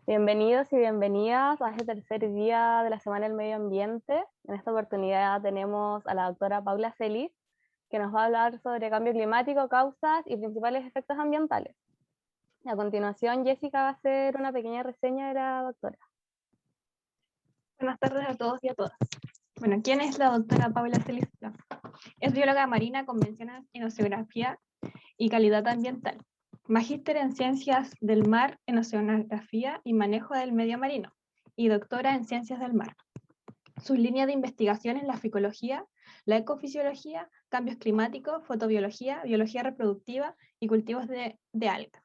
Bienvenidos y bienvenidas a este tercer día de la Semana del Medio Ambiente. En esta oportunidad tenemos a la doctora Paula Celis, que nos va a hablar sobre cambio climático, causas y principales efectos ambientales. A continuación, Jessica va a hacer una pequeña reseña de la doctora. Buenas tardes a todos y a todas. Bueno, ¿quién es la doctora Paula Celis? Es bióloga marina con menciones en oceanografía y calidad ambiental. Magíster en Ciencias del Mar en Oceanografía y Manejo del Medio Marino y doctora en Ciencias del Mar. Sus líneas de investigación es la ficología, la ecofisiología, cambios climáticos, fotobiología, biología reproductiva y cultivos de algas.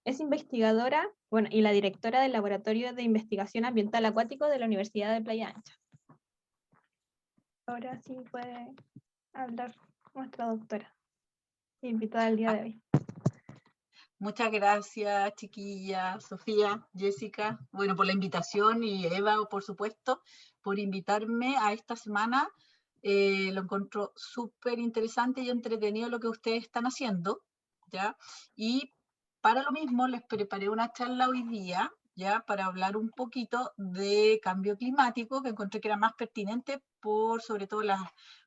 Es investigadora y la directora del Laboratorio de Investigación Ambiental Acuático de la Universidad de Playa Ancha. Ahora sí puede hablar nuestra doctora, invitada el día de hoy. Muchas gracias, chiquilla, Sofía, Jessica, bueno, por la invitación, y Eva, por supuesto, por invitarme a esta semana. Lo encuentro súper interesante y entretenido lo que ustedes están haciendo, ¿ya? Y para lo mismo les preparé una charla hoy día, ¿ya? Para hablar un poquito de cambio climático, que encontré que era más pertinente sobre todo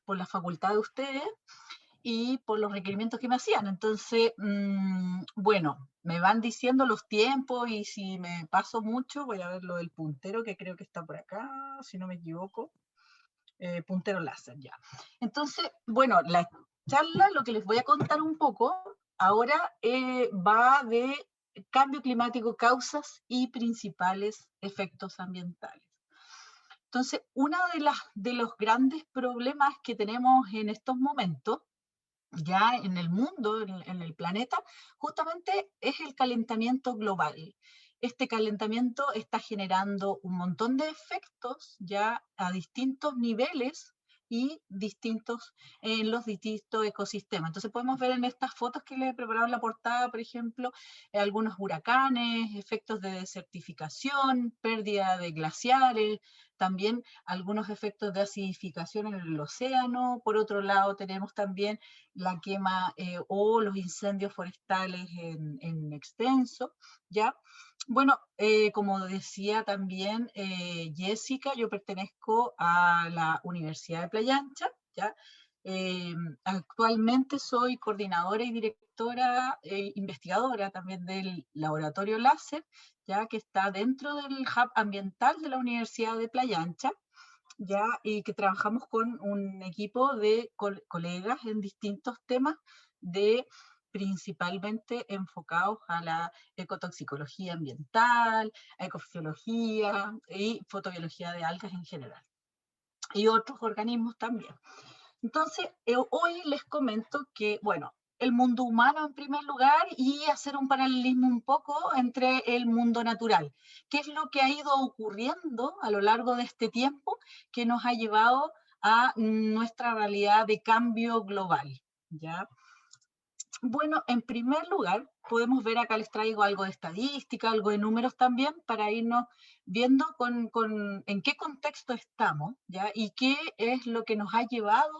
por la facultad de ustedes, y por los requerimientos que me hacían. Entonces, bueno, me van diciendo los tiempos, y si me paso mucho, voy a ver lo del puntero, que creo que está por acá, si no me equivoco. Puntero láser, ya. Entonces, bueno, la charla, lo que les voy a contar un poco ahora, va de cambio climático, causas y principales efectos ambientales. Entonces, uno de los grandes problemas que tenemos en estos momentos ya en el mundo, en el planeta, justamente es el calentamiento global. Este calentamiento está generando un montón de efectos ya a distintos niveles y en los distintos ecosistemas. Entonces podemos ver en estas fotos que les he preparado en la portada, por ejemplo, algunos huracanes, efectos de desertificación, pérdida de glaciares, también algunos efectos de acidificación en el océano. Por otro lado, tenemos también la quema o los incendios forestales en extenso, ¿ya? Bueno, como decía también Jessica, yo pertenezco a la Universidad de Playa Ancha, ¿ya? Actualmente soy coordinadora y directora, investigadora también del Laboratorio Láser, ya que está dentro del Hub Ambiental de la Universidad de Playa Ancha, ya, y que trabajamos con un equipo de colegas en distintos temas, principalmente enfocados a la ecotoxicología ambiental, a ecofisiología y fotobiología de algas en general, y otros organismos también. Entonces, hoy les comento que, bueno, el mundo humano en primer lugar, y hacer un paralelismo un poco entre el mundo natural. ¿Qué es lo que ha ido ocurriendo a lo largo de este tiempo que nos ha llevado a nuestra realidad de cambio global? ¿Ya? Bueno, en primer lugar, podemos ver acá, les traigo algo de estadística, algo de números también, para irnos viendo en qué contexto estamos, ¿ya? Y qué es lo que nos ha llevado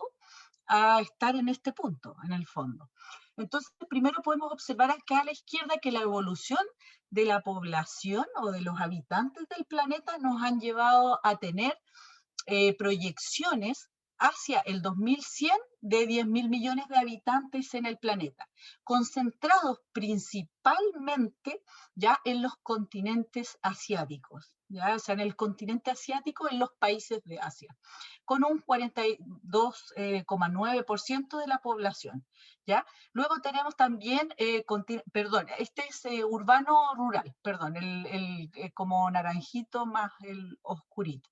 a estar en este punto, en el fondo. Entonces, primero podemos observar acá a la izquierda que la evolución de la población o de los habitantes del planeta nos han llevado a tener proyecciones hacia el 2100 de 10.000 millones de habitantes en el planeta, concentrados principalmente ya en los continentes asiáticos, ¿ya? O sea, en el continente asiático, en los países de Asia, con un 42,9% de la población, ¿ya? Luego tenemos también, perdón, este es urbano-rural, perdón, como naranjito más el oscurito,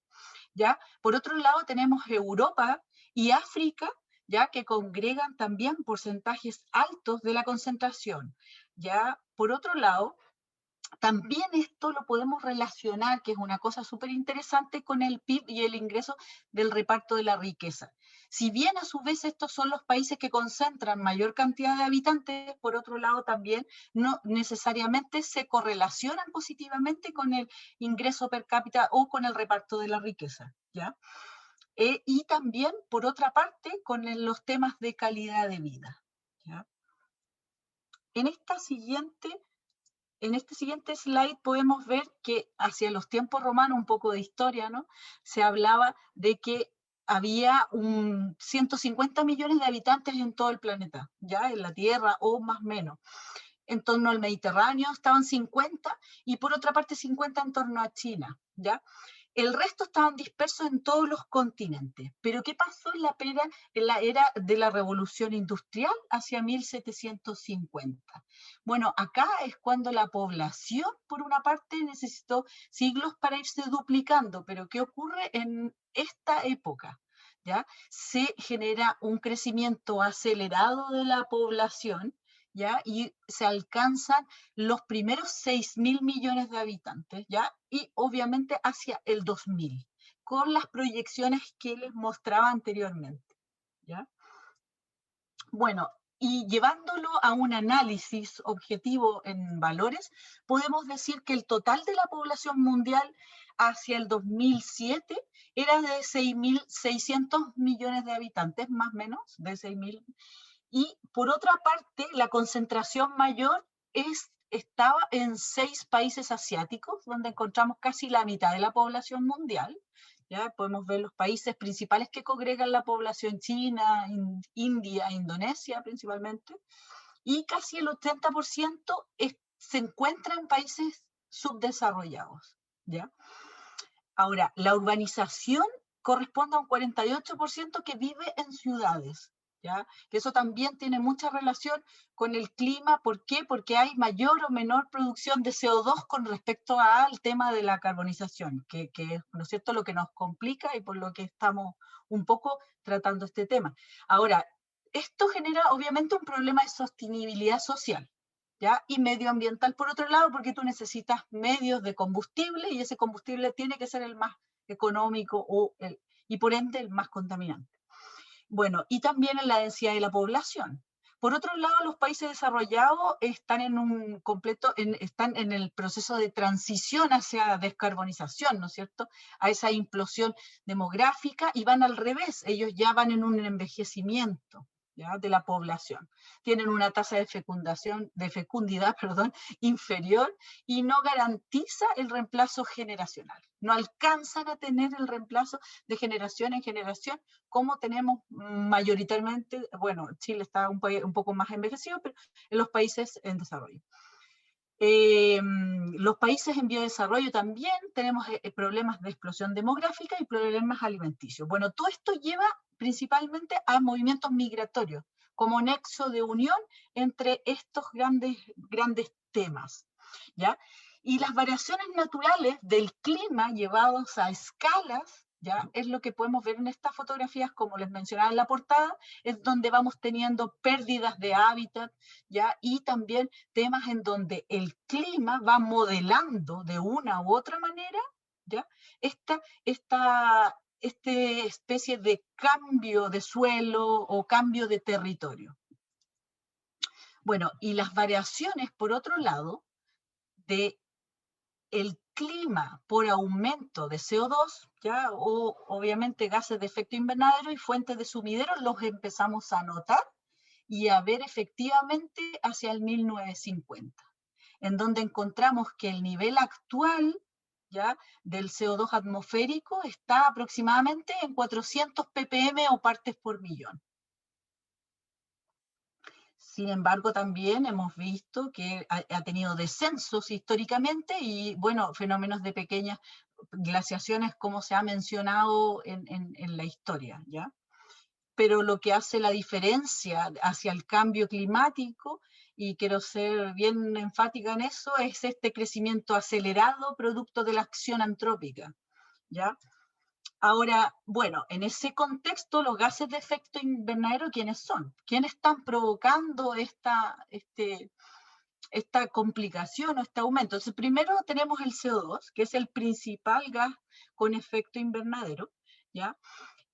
¿ya? Por otro lado, tenemos Europa y África, ¿ya? Que congregan también porcentajes altos de la concentración, ¿ya? Por otro lado, también esto lo podemos relacionar, que es una cosa súper interesante, con el PIB y el ingreso del reparto de la riqueza. Si bien a su vez estos son los países que concentran mayor cantidad de habitantes, por otro lado también no necesariamente se correlacionan positivamente con el ingreso per cápita o con el reparto de la riqueza, ¿ya? Y también, por otra parte, con los temas de calidad de vida, ¿ya? En esta siguiente en este siguiente slide podemos ver que hacia los tiempos romanos, un poco de historia, ¿no? Se hablaba de que había 150 millones de habitantes en todo el planeta, ya en la Tierra o más o menos. En torno al Mediterráneo estaban 50 y por otra parte 50 en torno a China, ¿ya? El resto estaban dispersos en todos los continentes. Pero ¿qué pasó en la era de la Revolución Industrial hacia 1750? Bueno, acá es cuando la población, por una parte, necesitó siglos para irse duplicando. Pero ¿qué ocurre en esta época? ¿Ya? Se genera un crecimiento acelerado de la población, ¿ya? Y se alcanzan los primeros 6.000 millones de habitantes, ¿ya? Y obviamente hacia el 2000, con las proyecciones que les mostraba anteriormente, ¿ya? Bueno, y llevándolo a un análisis objetivo en valores, podemos decir que el total de la población mundial hacia el 2007 era de 6.600 millones de habitantes, más o menos, de 6.000. Y por otra parte, la concentración mayor estaba en 6 países asiáticos, donde encontramos casi la mitad de la población mundial. ¿Ya? Podemos ver los países principales que congregan la población: China, India, Indonesia principalmente, y casi el 80% se encuentra en países subdesarrollados. ¿Ya? Ahora, la urbanización corresponde a un 48% que vive en ciudades, ¿ya? Que eso también tiene mucha relación con el clima. ¿Por qué? Porque hay mayor o menor producción de CO2 con respecto al tema de la carbonización, que es, ¿no es cierto?, lo que nos complica y por lo que estamos un poco tratando este tema. Ahora, esto genera obviamente un problema de sostenibilidad social, ¿ya? Y medioambiental por otro lado, porque tú necesitas medios de combustible y ese combustible tiene que ser el más económico y por ende el más contaminante. Bueno, y también en la densidad de la población. Por otro lado, los países desarrollados están están en el proceso de transición hacia descarbonización, ¿no es cierto?, a esa implosión demográfica, y van al revés, ellos ya van en un envejecimiento, ¿ya?, de la población. Tienen una tasa de fecundidad inferior y no garantiza el reemplazo generacional. No alcanzan a tener el reemplazo de generación en generación como tenemos mayoritariamente. Bueno, Chile está un poco más envejecido, pero en los países en desarrollo. Los países en biodesarrollo también tenemos problemas de explosión demográfica y problemas alimenticios. Bueno, todo esto lleva principalmente a movimientos migratorios, como nexo de unión entre estos grandes temas, ¿ya? Y las variaciones naturales del clima llevados a escalas, ¿ya?, es lo que podemos ver en estas fotografías, como les mencionaba en la portada, es donde vamos teniendo pérdidas de hábitat, ¿ya? Y también temas en donde el clima va modelando de una u otra manera, ¿ya?, esta especie de cambio de suelo o cambio de territorio. Bueno, y las variaciones, por otro lado, de el clima por aumento de CO2, ¿ya?, o obviamente gases de efecto invernadero y fuentes de sumideros, los empezamos a notar y a ver efectivamente hacia el 1950, en donde encontramos que el nivel actual, ¿ya?, del CO2 atmosférico está aproximadamente en 400 ppm o partes por millón. Sin embargo, también hemos visto que ha tenido descensos históricamente y, bueno, fenómenos de pequeñas glaciaciones, como se ha mencionado en la historia, ¿ya? Pero lo que hace la diferencia hacia el cambio climático, y quiero ser bien enfática en eso, es este crecimiento acelerado producto de la acción antrópica, ¿ya? Ahora, bueno, en ese contexto, los gases de efecto invernadero, ¿quiénes son? ¿Quiénes están provocando esta complicación o este aumento? Entonces, primero tenemos el CO2, que es el principal gas con efecto invernadero, ¿ya?,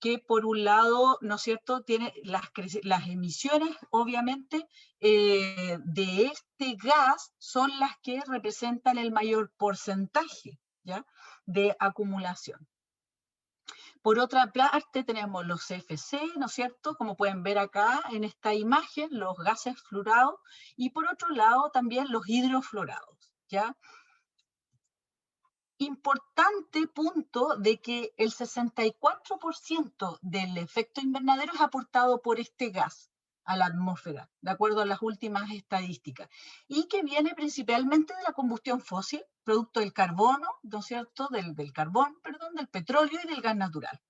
que por un lado, ¿no es cierto?, tiene las emisiones, obviamente, de este gas son las que representan el mayor porcentaje, ¿ya?, de acumulación. Por otra parte, tenemos los CFC, ¿no es cierto?, como pueden ver acá en esta imagen, los gases fluorados, y por otro lado también los hidrofluorados, ¿ya? Importante punto de que el 64% del efecto invernadero es aportado por este gas a la atmósfera, de acuerdo a las últimas estadísticas, y que viene principalmente de la combustión fósil, producto del carbono, ¿no es cierto?, del carbón, perdón, del petróleo y del gas natural.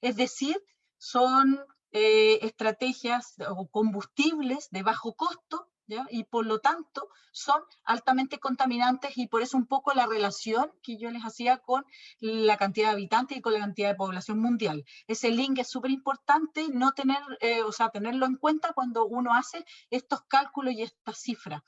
Es decir, son estrategias o combustibles de bajo costo, ¿ya? Y por lo tanto son altamente contaminantes, y por eso un poco la relación que yo les hacía con la cantidad de habitantes y con la cantidad de población mundial. Ese link es súper importante, no tener, o sea, tenerlo en cuenta cuando uno hace estos cálculos y estas cifras.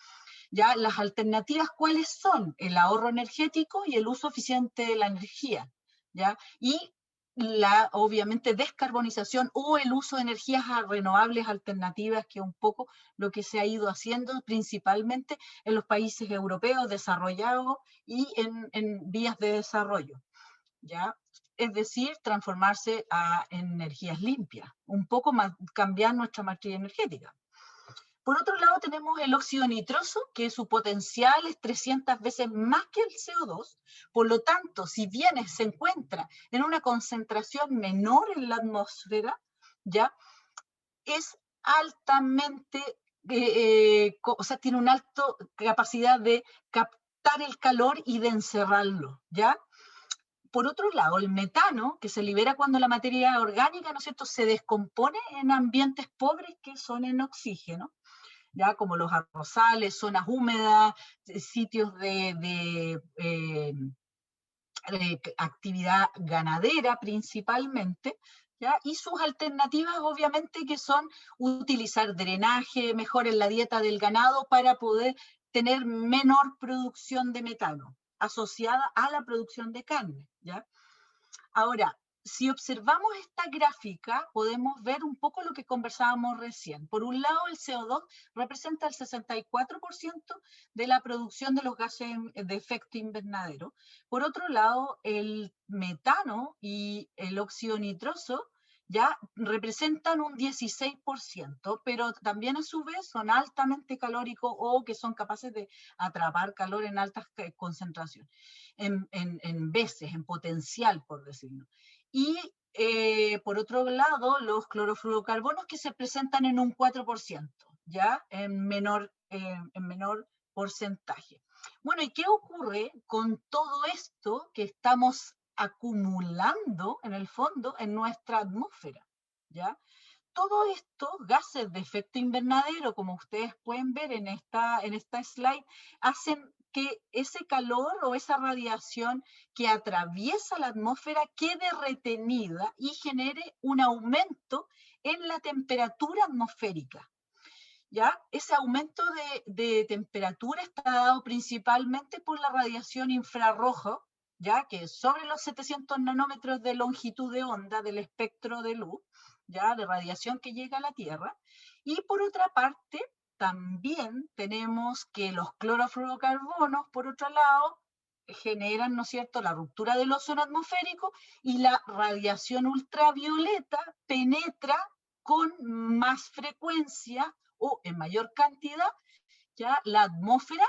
¿Ya? Las alternativas, ¿cuáles son? El ahorro energético y el uso eficiente de la energía, ¿ya? Y la, obviamente, descarbonización o el uso de energías renovables alternativas, que es un poco lo que se ha ido haciendo principalmente en los países europeos desarrollados y en vías de desarrollo, ¿ya? Es decir, transformarse en energías limpias, un poco más, cambiar nuestra matriz energética. Por otro lado, tenemos el óxido nitroso, que su potencial es 300 veces más que el CO2. Por lo tanto, si bien se encuentra en una concentración menor en la atmósfera, ¿ya? Es altamente, o sea, tiene una alta capacidad de captar el calor y de encerrarlo, ¿ya? Por otro lado, el metano, que se libera cuando la materia orgánica, ¿no es cierto?, se descompone en ambientes pobres que son en oxígeno, ¿ya? Como los arrozales, zonas húmedas, sitios de actividad ganadera principalmente, ¿ya? Y sus alternativas obviamente que son utilizar drenaje, mejorar la dieta del ganado para poder tener menor producción de metano asociada a la producción de carne, ¿ya? Ahora, si observamos esta gráfica, podemos ver un poco lo que conversábamos recién. Por un lado, el CO2 representa el 64% de la producción de los gases de efecto invernadero. Por otro lado, el metano y el óxido nitroso ya representan un 16%, pero también a su vez son altamente calóricos o que son capaces de atrapar calor en altas concentraciones, en veces, en potencial, por decirlo. Y por otro lado, los clorofluorocarbonos, que se presentan en un 4%, ya en menor porcentaje. Bueno, ¿y qué ocurre con todo esto que estamos acumulando en el fondo en nuestra atmósfera? ¿Ya? Todos estos gases de efecto invernadero, como ustedes pueden ver en esta slide, hacen que ese calor o esa radiación que atraviesa la atmósfera quede retenida y genere un aumento en la temperatura atmosférica. ¿Ya? Ese aumento de temperatura está dado principalmente por la radiación infrarroja, ya que sobre los 700 nanómetros de longitud de onda del espectro de luz, ya de radiación que llega a la Tierra. Y por otra parte, también tenemos que los clorofluorocarbonos, por otro lado, generan, ¿no es cierto?, la ruptura del ozono atmosférico, y la radiación ultravioleta penetra con más frecuencia o en mayor cantidad ya la atmósfera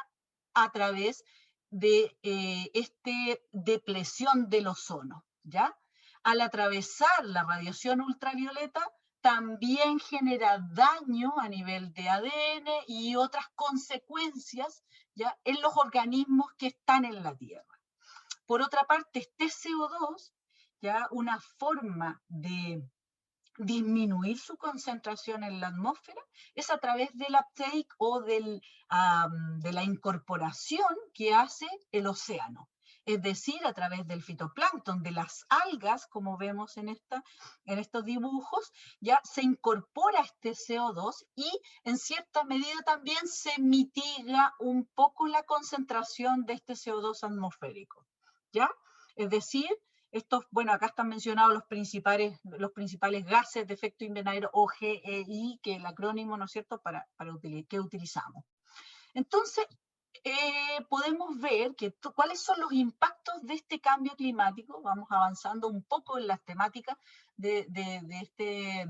a través de esta depresión del ozono, ¿ya? Al atravesar la radiación ultravioleta también genera daño a nivel de ADN y otras consecuencias, ¿ya?, en los organismos que están en la Tierra. Por otra parte, este CO2, ya, una forma de disminuir su concentración en la atmósfera es a través del uptake o de la incorporación que hace el océano. Es decir, a través del fitoplancton, de las algas, como vemos en estos dibujos, ya se incorpora este CO2 y en cierta medida también se mitiga un poco la concentración de este CO2 atmosférico, ¿ya? Es decir, estos, bueno, acá están mencionados los principales gases de efecto invernadero, o GEI, que es el acrónimo, ¿no es cierto?, que utilizamos. Entonces, podemos ver cuáles son los impactos de este cambio climático. Vamos avanzando un poco en las temáticas de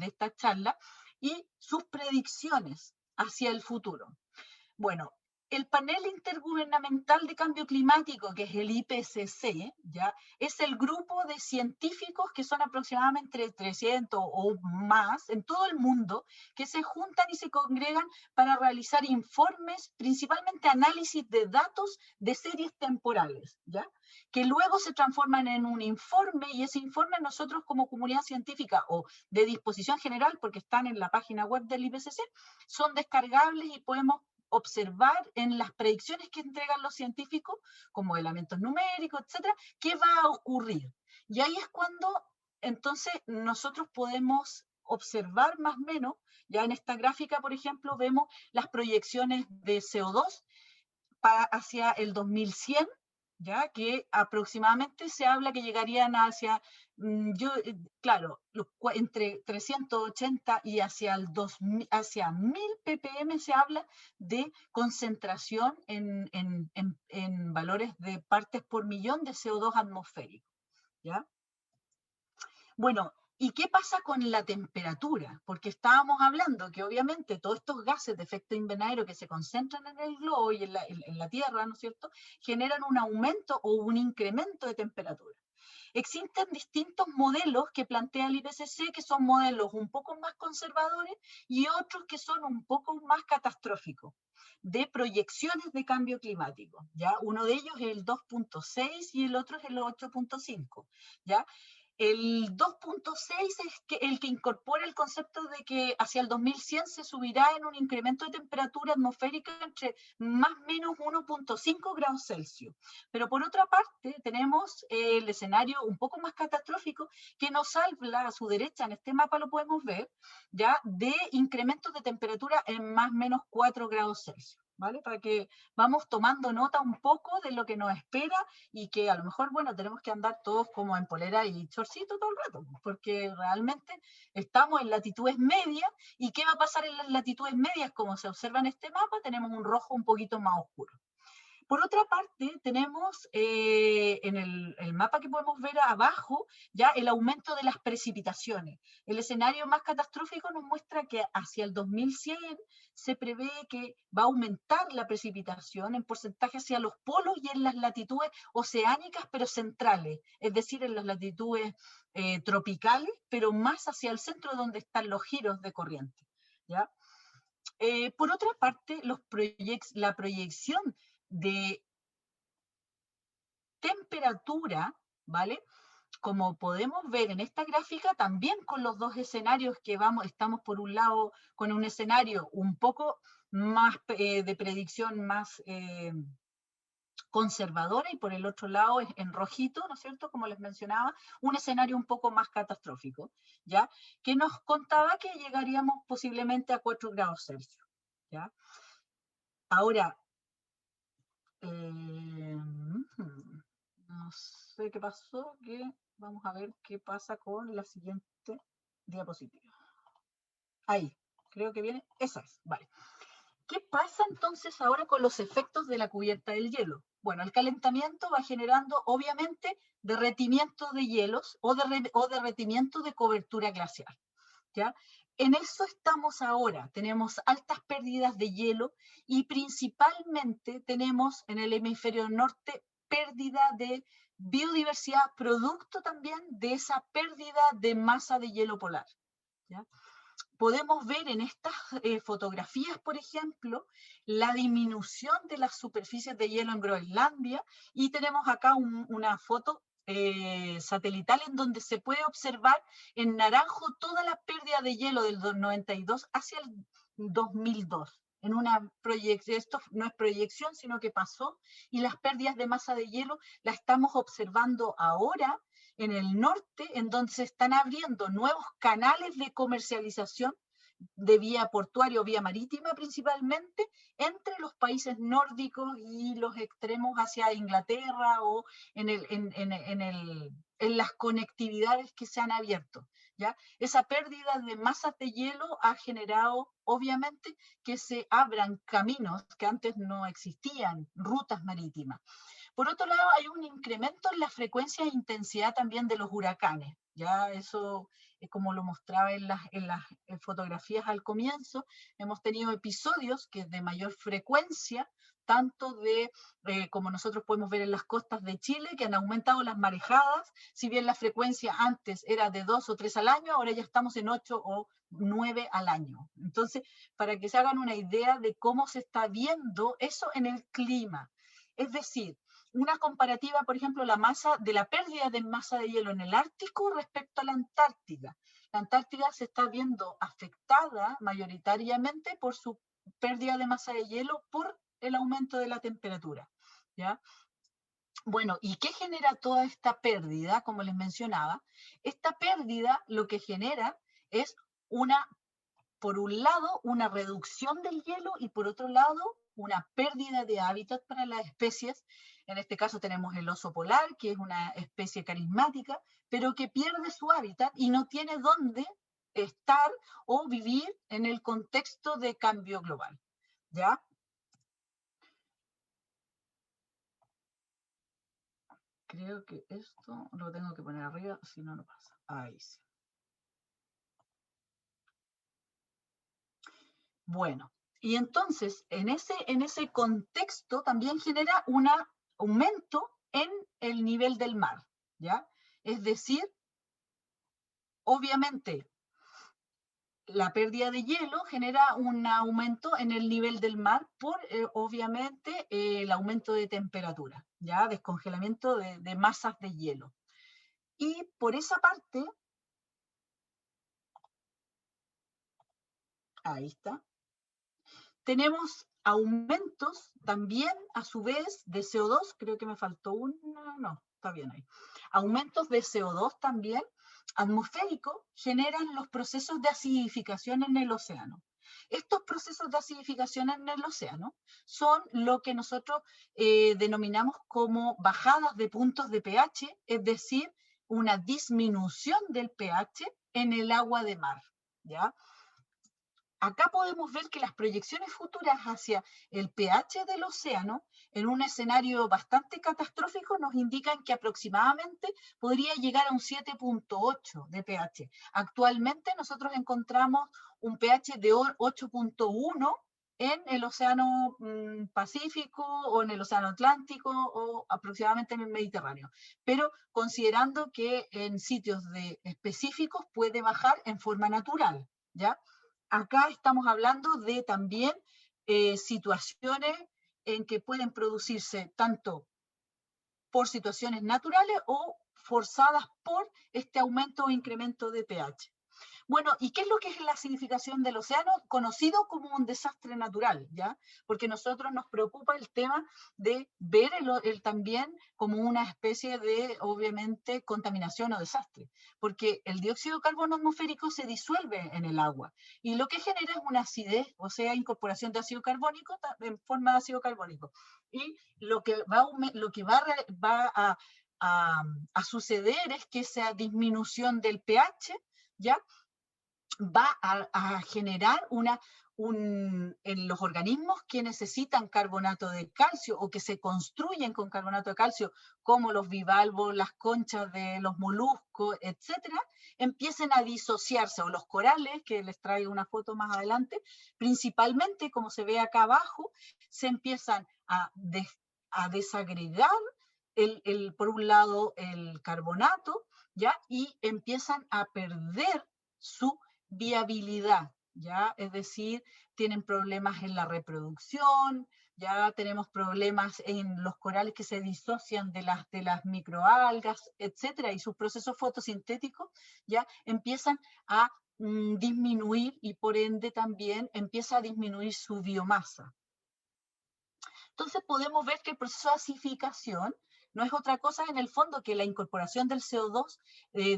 esta charla y sus predicciones hacia el futuro. Bueno, el panel intergubernamental de cambio climático, que es el IPCC, ¿ya? Es el grupo de científicos que son aproximadamente 300 o más en todo el mundo, que se juntan y se congregan para realizar informes, principalmente análisis de datos de series temporales, ¿ya? Que luego se transforman en un informe, y ese informe nosotros como comunidad científica o de disposición general, porque están en la página web del IPCC, son descargables y podemos observar en las predicciones que entregan los científicos, como elementos numéricos, etcétera, qué va a ocurrir. Y ahí es cuando entonces nosotros podemos observar más o menos, ya en esta gráfica, por ejemplo, vemos las proyecciones de CO2 hacia el 2100, ya que aproximadamente se habla que llegarían hacia, claro, entre 380 y hacia el 2000, hacia 1000 ppm se habla de concentración en valores de partes por millón de CO2 atmosférico, ¿ya? Bueno, ¿y qué pasa con la temperatura? Porque estábamos hablando que obviamente todos estos gases de efecto invernadero que se concentran en el globo y en la Tierra, ¿no es cierto?, generan un aumento o un incremento de temperatura. Existen distintos modelos que plantea el IPCC, que son modelos un poco más conservadores y otros que son un poco más catastróficos, de proyecciones de cambio climático, ¿ya? Uno de ellos es el 2.6 y el otro es el 8.5, ¿ya? El 2.6 es el que incorpora el concepto de que hacia el 2100 se subirá en un incremento de temperatura atmosférica entre más o menos 1.5 grados Celsius. Pero por otra parte tenemos el escenario un poco más catastrófico que nos habla a su derecha, en este mapa lo podemos ver, ya de incrementos de temperatura en más o menos 4 grados Celsius. ¿Vale? Para que vamos tomando nota un poco de lo que nos espera y que a lo mejor, bueno, tenemos que andar todos como en polera y chorcito todo el rato, porque realmente estamos en latitudes medias. ¿Y qué va a pasar en las latitudes medias? Como se observa en este mapa, tenemos un rojo un poquito más oscuro. Por otra parte, tenemos en el mapa que podemos ver abajo ya el aumento de las precipitaciones. El escenario más catastrófico nos muestra que hacia el 2100 se prevé que va a aumentar la precipitación en porcentaje hacia los polos y en las latitudes oceánicas, pero centrales, es decir, en las latitudes tropicales, pero más hacia el centro donde están los giros de corriente, ¿ya? Por otra parte, la proyección de temperatura, ¿vale? Como podemos ver en esta gráfica, también con los dos escenarios que estamos por un lado con un escenario un poco más de predicción más conservadora y por el otro lado en rojito, ¿no es cierto?, como les mencionaba, un escenario un poco más catastrófico, ¿ya? Que nos contaba que llegaríamos posiblemente a 4 grados Celsius, ¿ya? Ahora, no sé qué pasó, que vamos a ver qué pasa con la siguiente diapositiva. Ahí, creo que viene, esa es, vale. ¿Qué pasa entonces ahora con los efectos de la cubierta del hielo? Bueno, el calentamiento va generando, obviamente, derretimiento de hielos o derretimiento de cobertura glacial, ¿ya? En eso estamos ahora, tenemos altas pérdidas de hielo y principalmente tenemos en el hemisferio norte pérdida de biodiversidad, producto también de esa pérdida de masa de hielo polar, ¿ya? Podemos ver en estas fotografías, por ejemplo, la disminución de las superficies de hielo en Groenlandia, y tenemos acá una foto satelital en donde se puede observar en naranjo toda la pérdida de hielo del 92 hacia el 2002. En una proyección, esto no es proyección, sino que pasó, y las pérdidas de masa de hielo las estamos observando ahora en el norte, en donde se están abriendo nuevos canales de comercialización de vía portuaria o vía marítima principalmente, entre los países nórdicos y los extremos hacia Inglaterra o en las conectividades que se han abierto, ¿ya? Esa pérdida de masas de hielo ha generado, obviamente, que se abran caminos que antes no existían, rutas marítimas. Por otro lado, hay un incremento en la frecuencia e intensidad también de los huracanes. Ya eso, como lo mostraba en las fotografías al comienzo, hemos tenido episodios que de mayor frecuencia tanto de, como nosotros podemos ver en las costas de Chile, que han aumentado las marejadas, si bien la frecuencia antes era de 2 o 3 al año, ahora ya estamos en 8 o 9 al año. Entonces, para que se hagan una idea de cómo se está viendo eso en el clima. Es decir, una comparativa, por ejemplo, la pérdida de masa de hielo en el Ártico respecto a la Antártida. La Antártida se está viendo afectada mayoritariamente por su pérdida de masa de hielo por el aumento de la temperatura, ¿ya? Bueno, ¿y qué genera toda esta pérdida? Como les mencionaba, esta pérdida lo que genera es por un lado, una reducción del hielo y por otro lado, una pérdida de hábitat para las especies. En este caso tenemos el oso polar, que es una especie carismática, pero que pierde su hábitat y no tiene dónde estar o vivir en el contexto de cambio global, ¿ya? Creo que esto lo tengo que poner arriba, si no, no pasa. Ahí sí. Bueno, y entonces en ese contexto también genera un aumento en el nivel del mar, ¿ya? Es decir, obviamente la pérdida de hielo genera un aumento en el nivel del mar por, obviamente, el aumento de temperatura, ¿ya? Descongelamiento de masas de hielo. Y por esa parte, ahí está, tenemos aumentos también, a su vez, de CO2, creo que me faltó una, no, está bien ahí. Aumentos de CO2 también atmosférico generan los procesos de acidificación en el océano. Estos procesos de acidificación en el océano son lo que nosotros denominamos como bajadas de puntos de pH, es decir, una disminución del pH en el agua de mar, ¿ya? Acá podemos ver que las proyecciones futuras hacia el pH del océano, en un escenario bastante catastrófico, nos indican que aproximadamente podría llegar a un 7.8 de pH. Actualmente nosotros encontramos un pH de 8.1 en el océano Pacífico o en el océano Atlántico o aproximadamente en el Mediterráneo. Pero considerando que en sitios específicos puede bajar en forma natural, ¿ya? Acá estamos hablando de también situaciones en que pueden producirse tanto por situaciones naturales o forzadas por este aumento o incremento de pH. Bueno, ¿y qué es lo que es la acidificación del océano? Conocido como un desastre natural, ¿ya? Porque a nosotros nos preocupa el tema de ver el también como una especie de, obviamente, contaminación o desastre, porque el dióxido de carbono atmosférico se disuelve en el agua y lo que genera es una acidez, o sea, incorporación de ácido carbónico en forma de ácido carbónico. Y lo que va a suceder es que esa disminución del pH, ¿ya? Va a generar en los organismos que necesitan carbonato de calcio o que se construyen con carbonato de calcio, como los bivalvos, las conchas de los moluscos, etcétera, empiecen a disociarse, o los corales, que les traigo una foto más adelante, principalmente, como se ve acá abajo, se empiezan a desagregar por un lado el carbonato, ¿ya? Y empiezan a perder su viabilidad, ¿ya? Es decir, tienen problemas en la reproducción, ya tenemos problemas en los corales que se disocian de las microalgas, etcétera, y sus procesos fotosintéticos ya empiezan a disminuir y por ende también empieza a disminuir su biomasa. Entonces podemos ver que el proceso de acidificación no es otra cosa en el fondo que la incorporación del CO2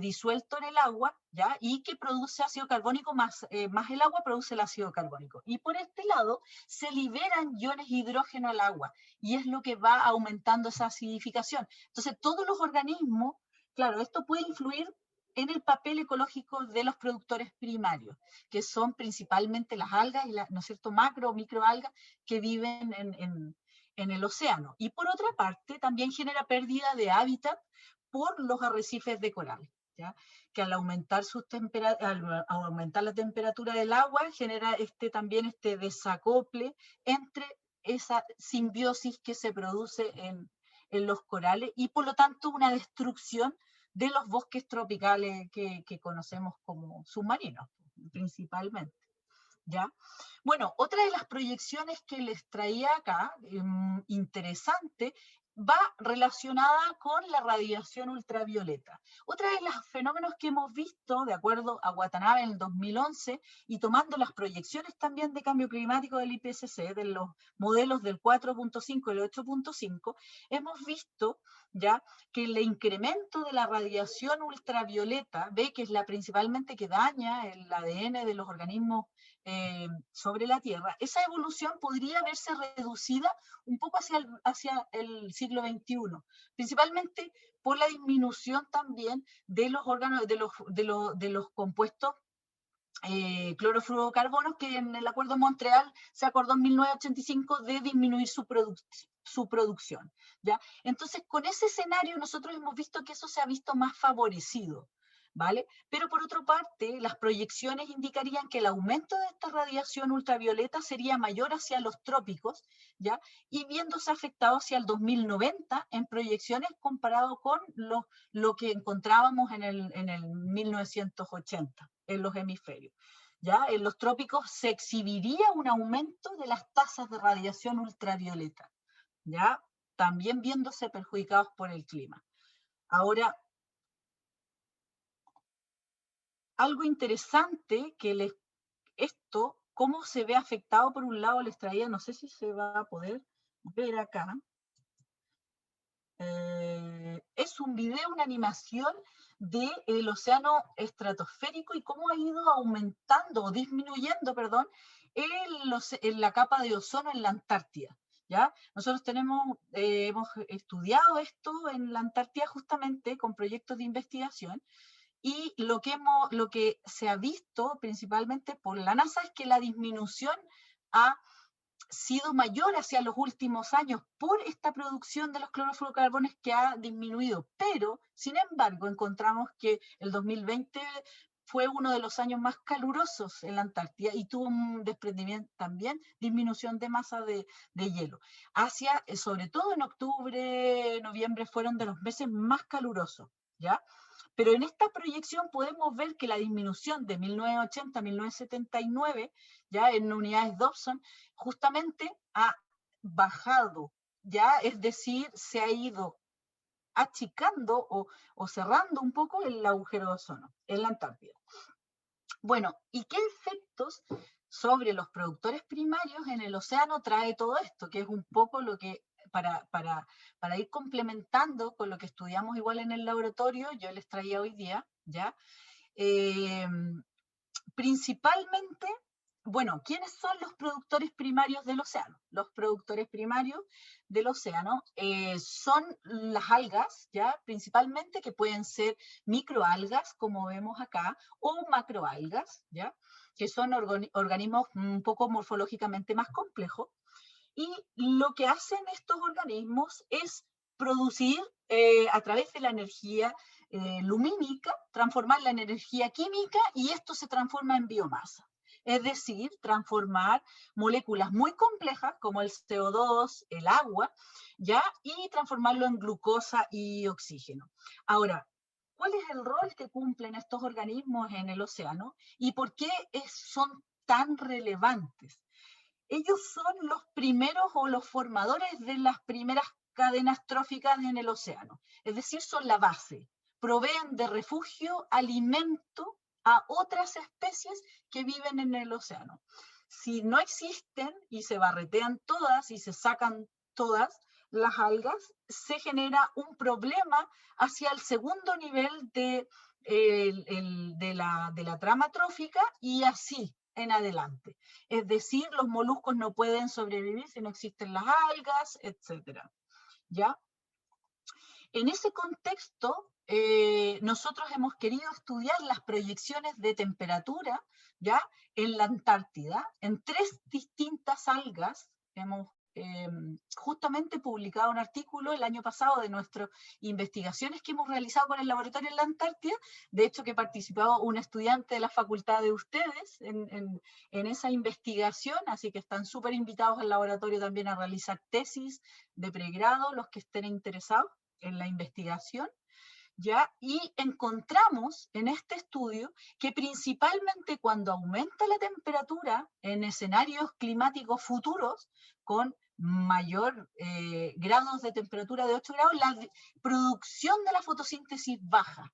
disuelto en el agua, ¿ya? Y que produce ácido carbónico, más el agua produce el ácido carbónico. Y por este lado se liberan iones de hidrógeno al agua y es lo que va aumentando esa acidificación. Entonces todos los organismos, claro, esto puede influir en el papel ecológico de los productores primarios, que son principalmente las algas, y ¿no es cierto?, macro o microalgas que viven en el océano. Y por otra parte, también genera pérdida de hábitat por los arrecifes de coral, ¿ya? Que al aumentar la temperatura del agua genera también este desacople entre esa simbiosis que se produce en los corales y por lo tanto una destrucción de los bosques tropicales que conocemos como submarinos, principalmente. ¿Ya? Bueno, otra de las proyecciones que les traía acá, interesante, va relacionada con la radiación ultravioleta. Otra de los fenómenos que hemos visto, de acuerdo a Watanabe en el 2011, y tomando las proyecciones también de cambio climático del IPCC, de los modelos del 4.5 y el 8.5, hemos visto ya que el incremento de la radiación ultravioleta, ve que es la principalmente que daña el ADN de los organismos sobre la Tierra, esa evolución podría verse reducida un poco hacia el siglo XXI, principalmente por la disminución también de los órganos, de los compuestos clorofluorocarbonos, que en el Acuerdo de Montreal se acordó en 1985 de disminuir su producción, ¿ya? Entonces, con ese escenario nosotros hemos visto que eso se ha visto más favorecido, ¿vale? Pero por otra parte, las proyecciones indicarían que el aumento de esta radiación ultravioleta sería mayor hacia los trópicos, ¿ya? Y viéndose afectado hacia el 2090 en proyecciones comparado con lo que encontrábamos en el 1980 en los hemisferios. ¿Ya? En los trópicos se exhibiría un aumento de las tasas de radiación ultravioleta, ¿ya? También viéndose perjudicados por el clima. Ahora, algo interesante que esto, cómo se ve afectado, por un lado les traía, no sé si se va a poder ver acá, es un video, una animación del océano estratosférico y cómo ha ido aumentando o disminuyendo, perdón, en la capa de ozono en la Antártida. ¿Ya? Nosotros hemos estudiado esto en la Antártida justamente con proyectos de investigación y lo que se ha visto principalmente por la NASA es que la disminución ha sido mayor hacia los últimos años por esta producción de los clorofluorocarbonos que ha disminuido, pero sin embargo encontramos que el 2020 fue uno de los años más calurosos en la Antártida y tuvo un desprendimiento también, disminución de masa de hielo. Sobre todo en octubre, noviembre fueron de los meses más calurosos, ¿ya? Pero en esta proyección podemos ver que la disminución de 1980 a 1979, ya en unidades Dobson, justamente ha bajado, ya, es decir, se ha ido achicando o cerrando un poco el agujero de ozono en la Antártida. Bueno, ¿y qué efectos sobre los productores primarios en el océano trae todo esto? Que es un poco lo que, para ir complementando con lo que estudiamos igual en el laboratorio, yo les traía hoy día, ¿ya? Principalmente, bueno, ¿quiénes son los productores primarios del océano? Los productores primarios del océano son las algas, ¿ya? Principalmente, que pueden ser microalgas, como vemos acá, o macroalgas, ¿ya? Que son organismos un poco morfológicamente más complejos. Y lo que hacen estos organismos es producir a través de la energía lumínica, transformarla en energía química y esto se transforma en biomasa. Es decir, transformar moléculas muy complejas como el CO2, el agua, ¿ya? Y transformarlo en glucosa y oxígeno. Ahora, ¿cuál es el rol que cumplen estos organismos en el océano y por qué son tan relevantes? Ellos son los primeros o los formadores de las primeras cadenas tróficas en el océano. Es decir, son la base. Proveen de refugio, alimento a otras especies que viven en el océano. Si no existen y se barretean todas y se sacan todas las algas, se genera un problema hacia el segundo nivel de la trama trófica y así en adelante. Es decir, los moluscos no pueden sobrevivir si no existen las algas, etc. ¿Ya? En ese contexto, nosotros hemos querido estudiar las proyecciones de temperatura, ¿ya? En la Antártida, en 3 distintas algas hemos justamente publicado un artículo el año pasado de nuestras investigaciones que hemos realizado con el laboratorio en la Antártida, de hecho que participaba un estudiante de la facultad de ustedes en esa investigación, así que están súper invitados al laboratorio también a realizar tesis de pregrado, los que estén interesados en la investigación. ¿Ya? Y encontramos en este estudio que principalmente cuando aumenta la temperatura en escenarios climáticos futuros con mayor grados de temperatura de 8 grados, la producción de la fotosíntesis baja.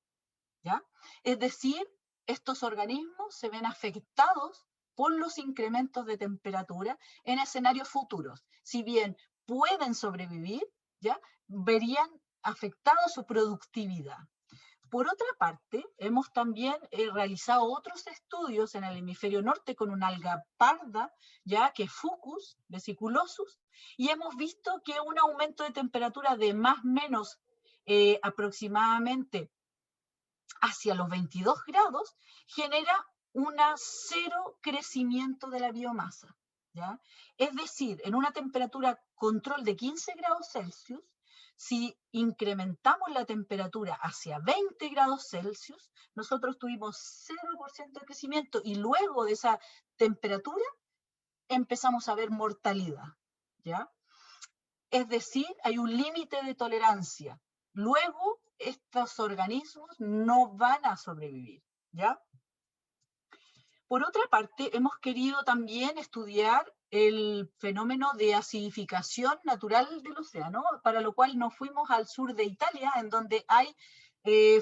¿Ya? Es decir, estos organismos se ven afectados por los incrementos de temperatura en escenarios futuros. Si bien pueden sobrevivir, ¿ya? Verían afectada su productividad. Por otra parte, hemos también realizado otros estudios en el hemisferio norte con una alga parda, ya que es Fucus vesiculosus, y hemos visto que un aumento de temperatura de más o menos aproximadamente hacia los 22 grados genera un cero crecimiento de la biomasa. ¿Ya? Es decir, en una temperatura control de 15 grados Celsius, si incrementamos la temperatura hacia 20 grados Celsius, nosotros tuvimos 0% de crecimiento y luego de esa temperatura empezamos a ver mortalidad. ¿Ya? Es decir, hay un límite de tolerancia. Luego, estos organismos no van a sobrevivir. ¿Ya? Por otra parte, hemos querido también estudiar el fenómeno de acidificación natural del océano, para lo cual nos fuimos al sur de Italia, en donde hay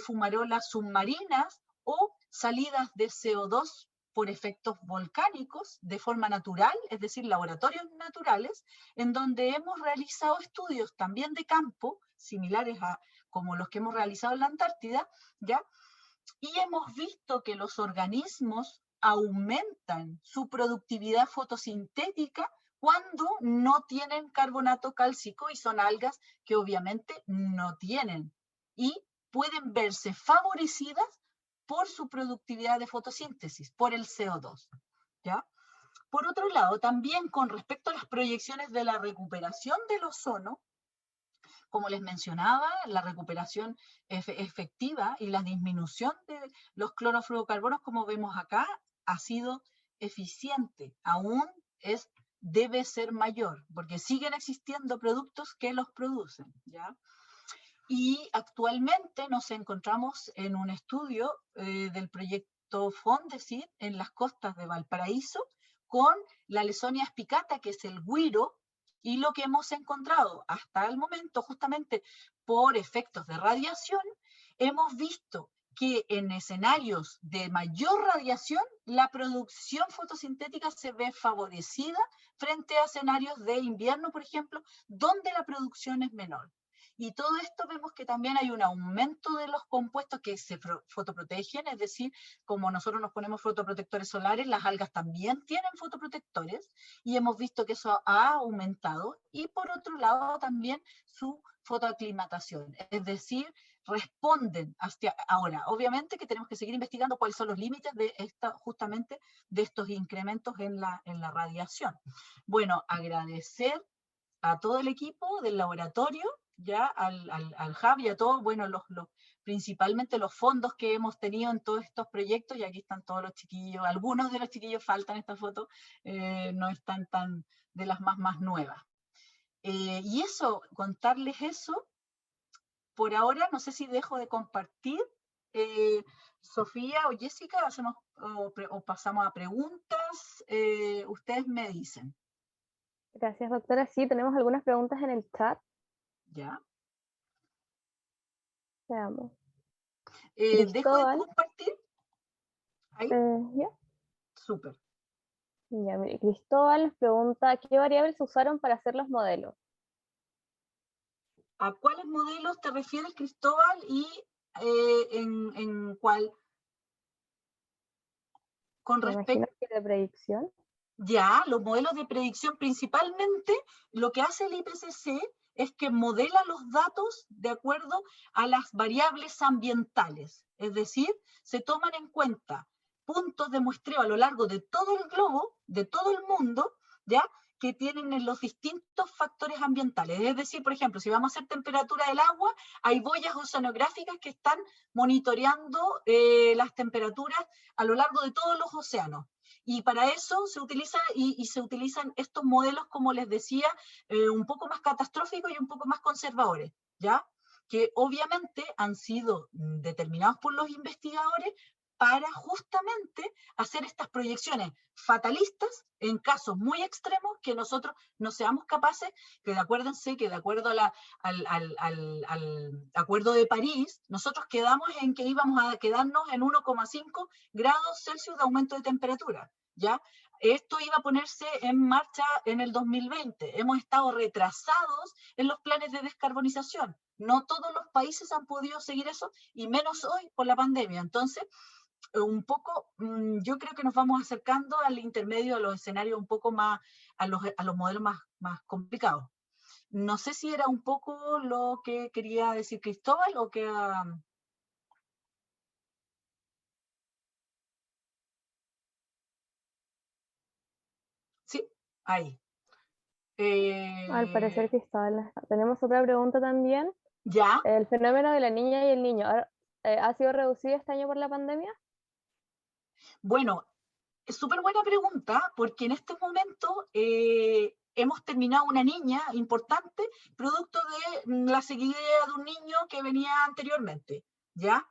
fumarolas submarinas o salidas de CO2 por efectos volcánicos de forma natural, es decir, laboratorios naturales, en donde hemos realizado estudios también de campo, similares a como los que hemos realizado en la Antártida, ¿ya? Y hemos visto que los organismos aumentan su productividad fotosintética cuando no tienen carbonato cálcico y son algas que obviamente no tienen y pueden verse favorecidas por su productividad de fotosíntesis, por el CO2. ¿Ya? Por otro lado, también con respecto a las proyecciones de la recuperación del ozono, como les mencionaba, la recuperación efectiva y la disminución de los clorofluorocarbonos, como vemos acá, ha sido eficiente. Aún debe ser mayor, porque siguen existiendo productos que los producen, ¿ya? Y actualmente nos encontramos en un estudio del proyecto Fondesit en las costas de Valparaíso con la Lesonia spicata, que es el güiro, y lo que hemos encontrado hasta el momento, justamente por efectos de radiación, hemos visto que en escenarios de mayor radiación, la producción fotosintética se ve favorecida frente a escenarios de invierno, por ejemplo, donde la producción es menor. Y todo esto vemos que también hay un aumento de los compuestos que se fotoprotegen, es decir, como nosotros nos ponemos fotoprotectores solares, las algas también tienen fotoprotectores y hemos visto que eso ha aumentado. Y por otro lado también su fotoaclimatación, es decir, responden hasta ahora. Obviamente que tenemos que seguir investigando cuáles son los límites de justamente de estos incrementos en la radiación. Bueno, agradecer a todo el equipo del laboratorio, ya al Hub y a todos, bueno, principalmente los fondos que hemos tenido en todos estos proyectos, y aquí están todos los chiquillos, algunos de los chiquillos faltan en esta foto, no están tan de las más nuevas. Y eso, contarles eso, por ahora, no sé si dejo de compartir, Sofía o Jessica, o pasamos a preguntas, ustedes me dicen. Gracias, doctora. Sí, tenemos algunas preguntas en el chat. Ya. Veamos. ¿Dejo de compartir? ¿Ahí? Ya. Súper. Ya, mire, Cristóbal nos pregunta, ¿qué variables se usaron para hacer los modelos? ¿A cuáles modelos te refieres, Cristóbal? ¿Y en cuál? Con respecto... Me imagino que de predicción. Ya, los modelos de predicción principalmente, lo que hace el IPCC es que modela los datos de acuerdo a las variables ambientales. Es decir, se toman en cuenta puntos de muestreo a lo largo de todo el globo, de todo el mundo, ¿ya? que tienen en los distintos factores ambientales. Es decir, por ejemplo, si vamos a hacer temperatura del agua, hay boyas oceanográficas que están monitoreando las temperaturas a lo largo de todos los océanos. Y para eso se se utilizan estos modelos, como les decía, un poco más catastróficos y un poco más conservadores, ¿ya? Que obviamente han sido determinados por los investigadores para justamente hacer estas proyecciones fatalistas en casos muy extremos que nosotros no seamos capaces, que acuérdense que de acuerdo al Acuerdo de París, nosotros quedamos en que íbamos a quedarnos en 1,5 grados Celsius de aumento de temperatura, ¿ya? Esto iba a ponerse en marcha en el 2020. Hemos estado retrasados en los planes de descarbonización. No todos los países han podido seguir eso, y menos hoy por la pandemia. Entonces, un poco, yo creo que nos vamos acercando al intermedio, a los escenarios un poco más, a los modelos más complicados. No sé si era un poco lo que quería decir Cristóbal o que... sí, ahí. Al parecer Cristóbal no está. Tenemos otra pregunta también. ¿Ya? ¿El fenómeno de la niña y el niño ha sido reducido este año por la pandemia? Bueno, es súper buena pregunta, porque en este momento hemos terminado una niña importante, producto de la seguidilla de un niño que venía anteriormente, ¿ya?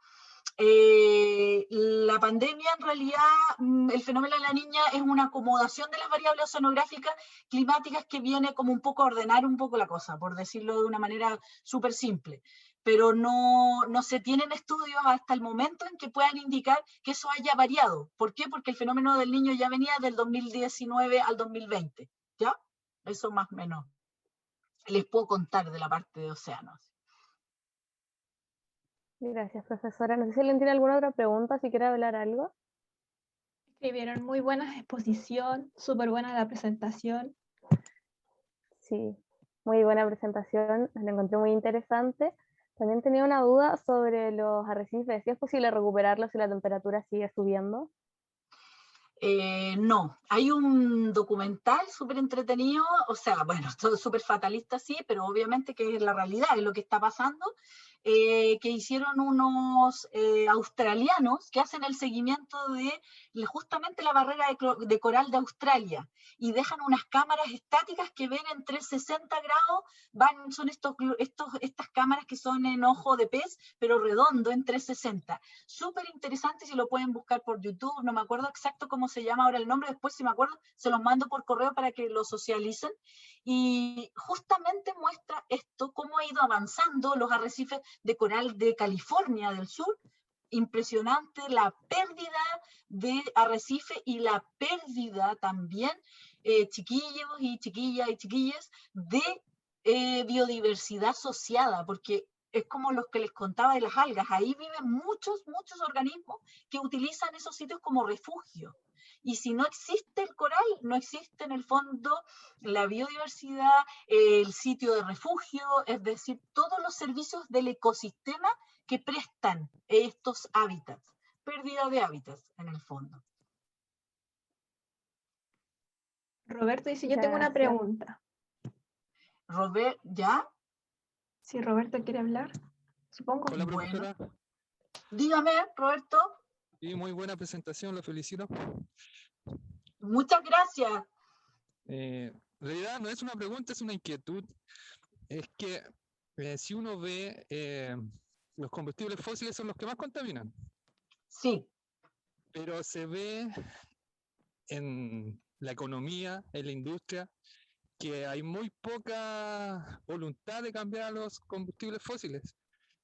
La pandemia, en realidad, el fenómeno de la niña es una acomodación de las variables oceanográficas climáticas que viene como un poco a ordenar un poco la cosa, por decirlo de una manera súper simple. Pero no se tienen estudios hasta el momento en que puedan indicar que eso haya variado. ¿Por qué? Porque el fenómeno del niño ya venía del 2019 al 2020, ¿ya? Eso más o menos les puedo contar de la parte de océanos. Gracias, profesora. No sé si alguien tiene alguna otra pregunta, si quiere hablar algo. Escribieron muy buena exposición, súper buena la presentación. Sí, muy buena presentación, la encontré muy interesante. También tenía una duda sobre los arrecifes, si es posible recuperarlos si la temperatura sigue subiendo. No, hay un documental súper entretenido, o sea, bueno, todo súper fatalista, sí, pero obviamente que es la realidad, es lo que está pasando, que hicieron unos australianos que hacen el seguimiento de justamente la barrera de coral de Australia, y dejan unas cámaras estáticas que ven en 360 grados, son estas cámaras que son en ojo de pez, pero redondo en 360. Súper interesante, si lo pueden buscar por YouTube, no me acuerdo exacto cómo se llama ahora el nombre, después si me acuerdo se los mando por correo para que lo socialicen, y justamente muestra esto, cómo ha ido avanzando los arrecifes de coral de California del Sur. Impresionante la pérdida de arrecife y la pérdida también, chiquillos y chiquillas y chiquillas, de biodiversidad asociada, porque es como los que les contaba de las algas, ahí viven muchos organismos que utilizan esos sitios como refugio. Y si no existe el coral, no existe en el fondo la biodiversidad, el sitio de refugio, es decir, todos los servicios del ecosistema que prestan estos hábitats. Pérdida de hábitats, en el fondo. Roberto dice, yo tengo una Gracias. pregunta. Robert, ¿ya? Si Roberto quiere hablar, supongo. Hola, profesora. Bueno. Dígame, Roberto. Y muy buena presentación, lo felicito. Muchas gracias. En realidad no es una pregunta, es una inquietud. Es que si uno ve, los combustibles fósiles son los que más contaminan, Sí, pero se ve en la economía, en la industria, que hay muy poca voluntad de cambiar a los combustibles fósiles.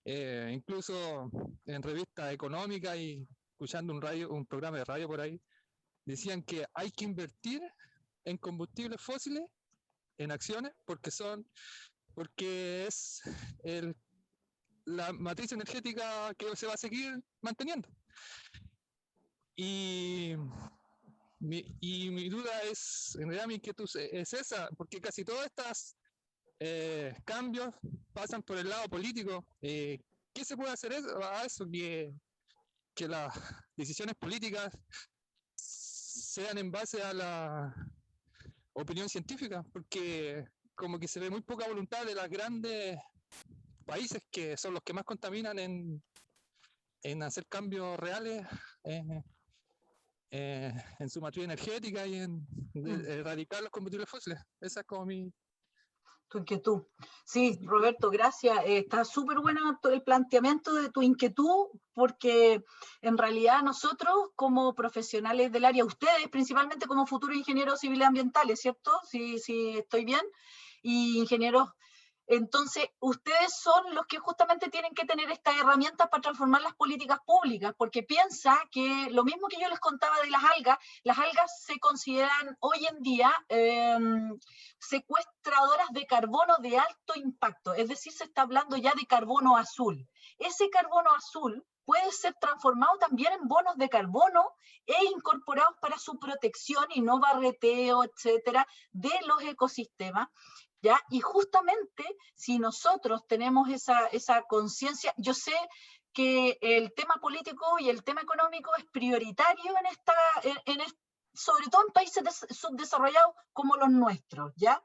Incluso en revistas económicas y escuchando un programa de radio por ahí, decían que hay que invertir en combustibles fósiles, en acciones, porque es la matriz energética que se va a seguir manteniendo. Y mi duda es, en realidad mi inquietud es esa, porque casi todos estos cambios pasan por el lado político. ¿Qué se puede hacer a eso? Que las decisiones políticas sean en base opinión científica, porque como que se ve muy poca voluntad de los grandes países que son los que más contaminan en hacer cambios reales en su matriz energética y en erradicar los combustibles fósiles. Esa es como tu inquietud. Sí, Roberto, gracias. Está súper bueno el planteamiento de tu inquietud, porque en realidad nosotros como profesionales del área, ustedes principalmente como futuros ingenieros civiles ambientales, ¿cierto? Sí, estoy bien. Y ingenieros, entonces ustedes son los que justamente tienen que tener estas herramientas para transformar las políticas públicas, porque piensa que lo mismo que yo les contaba de las algas se consideran hoy en día secuestradoras de carbono de alto impacto, es decir, se está hablando ya de carbono azul. Ese carbono azul puede ser transformado también en bonos de carbono e incorporados para su protección y no barreteo, etcétera, de los ecosistemas. ¿Ya? Y justamente si nosotros tenemos esa conciencia, yo sé que el tema político y el tema económico es prioritario sobre todo en países subdesarrollados como los nuestros, ¿ya?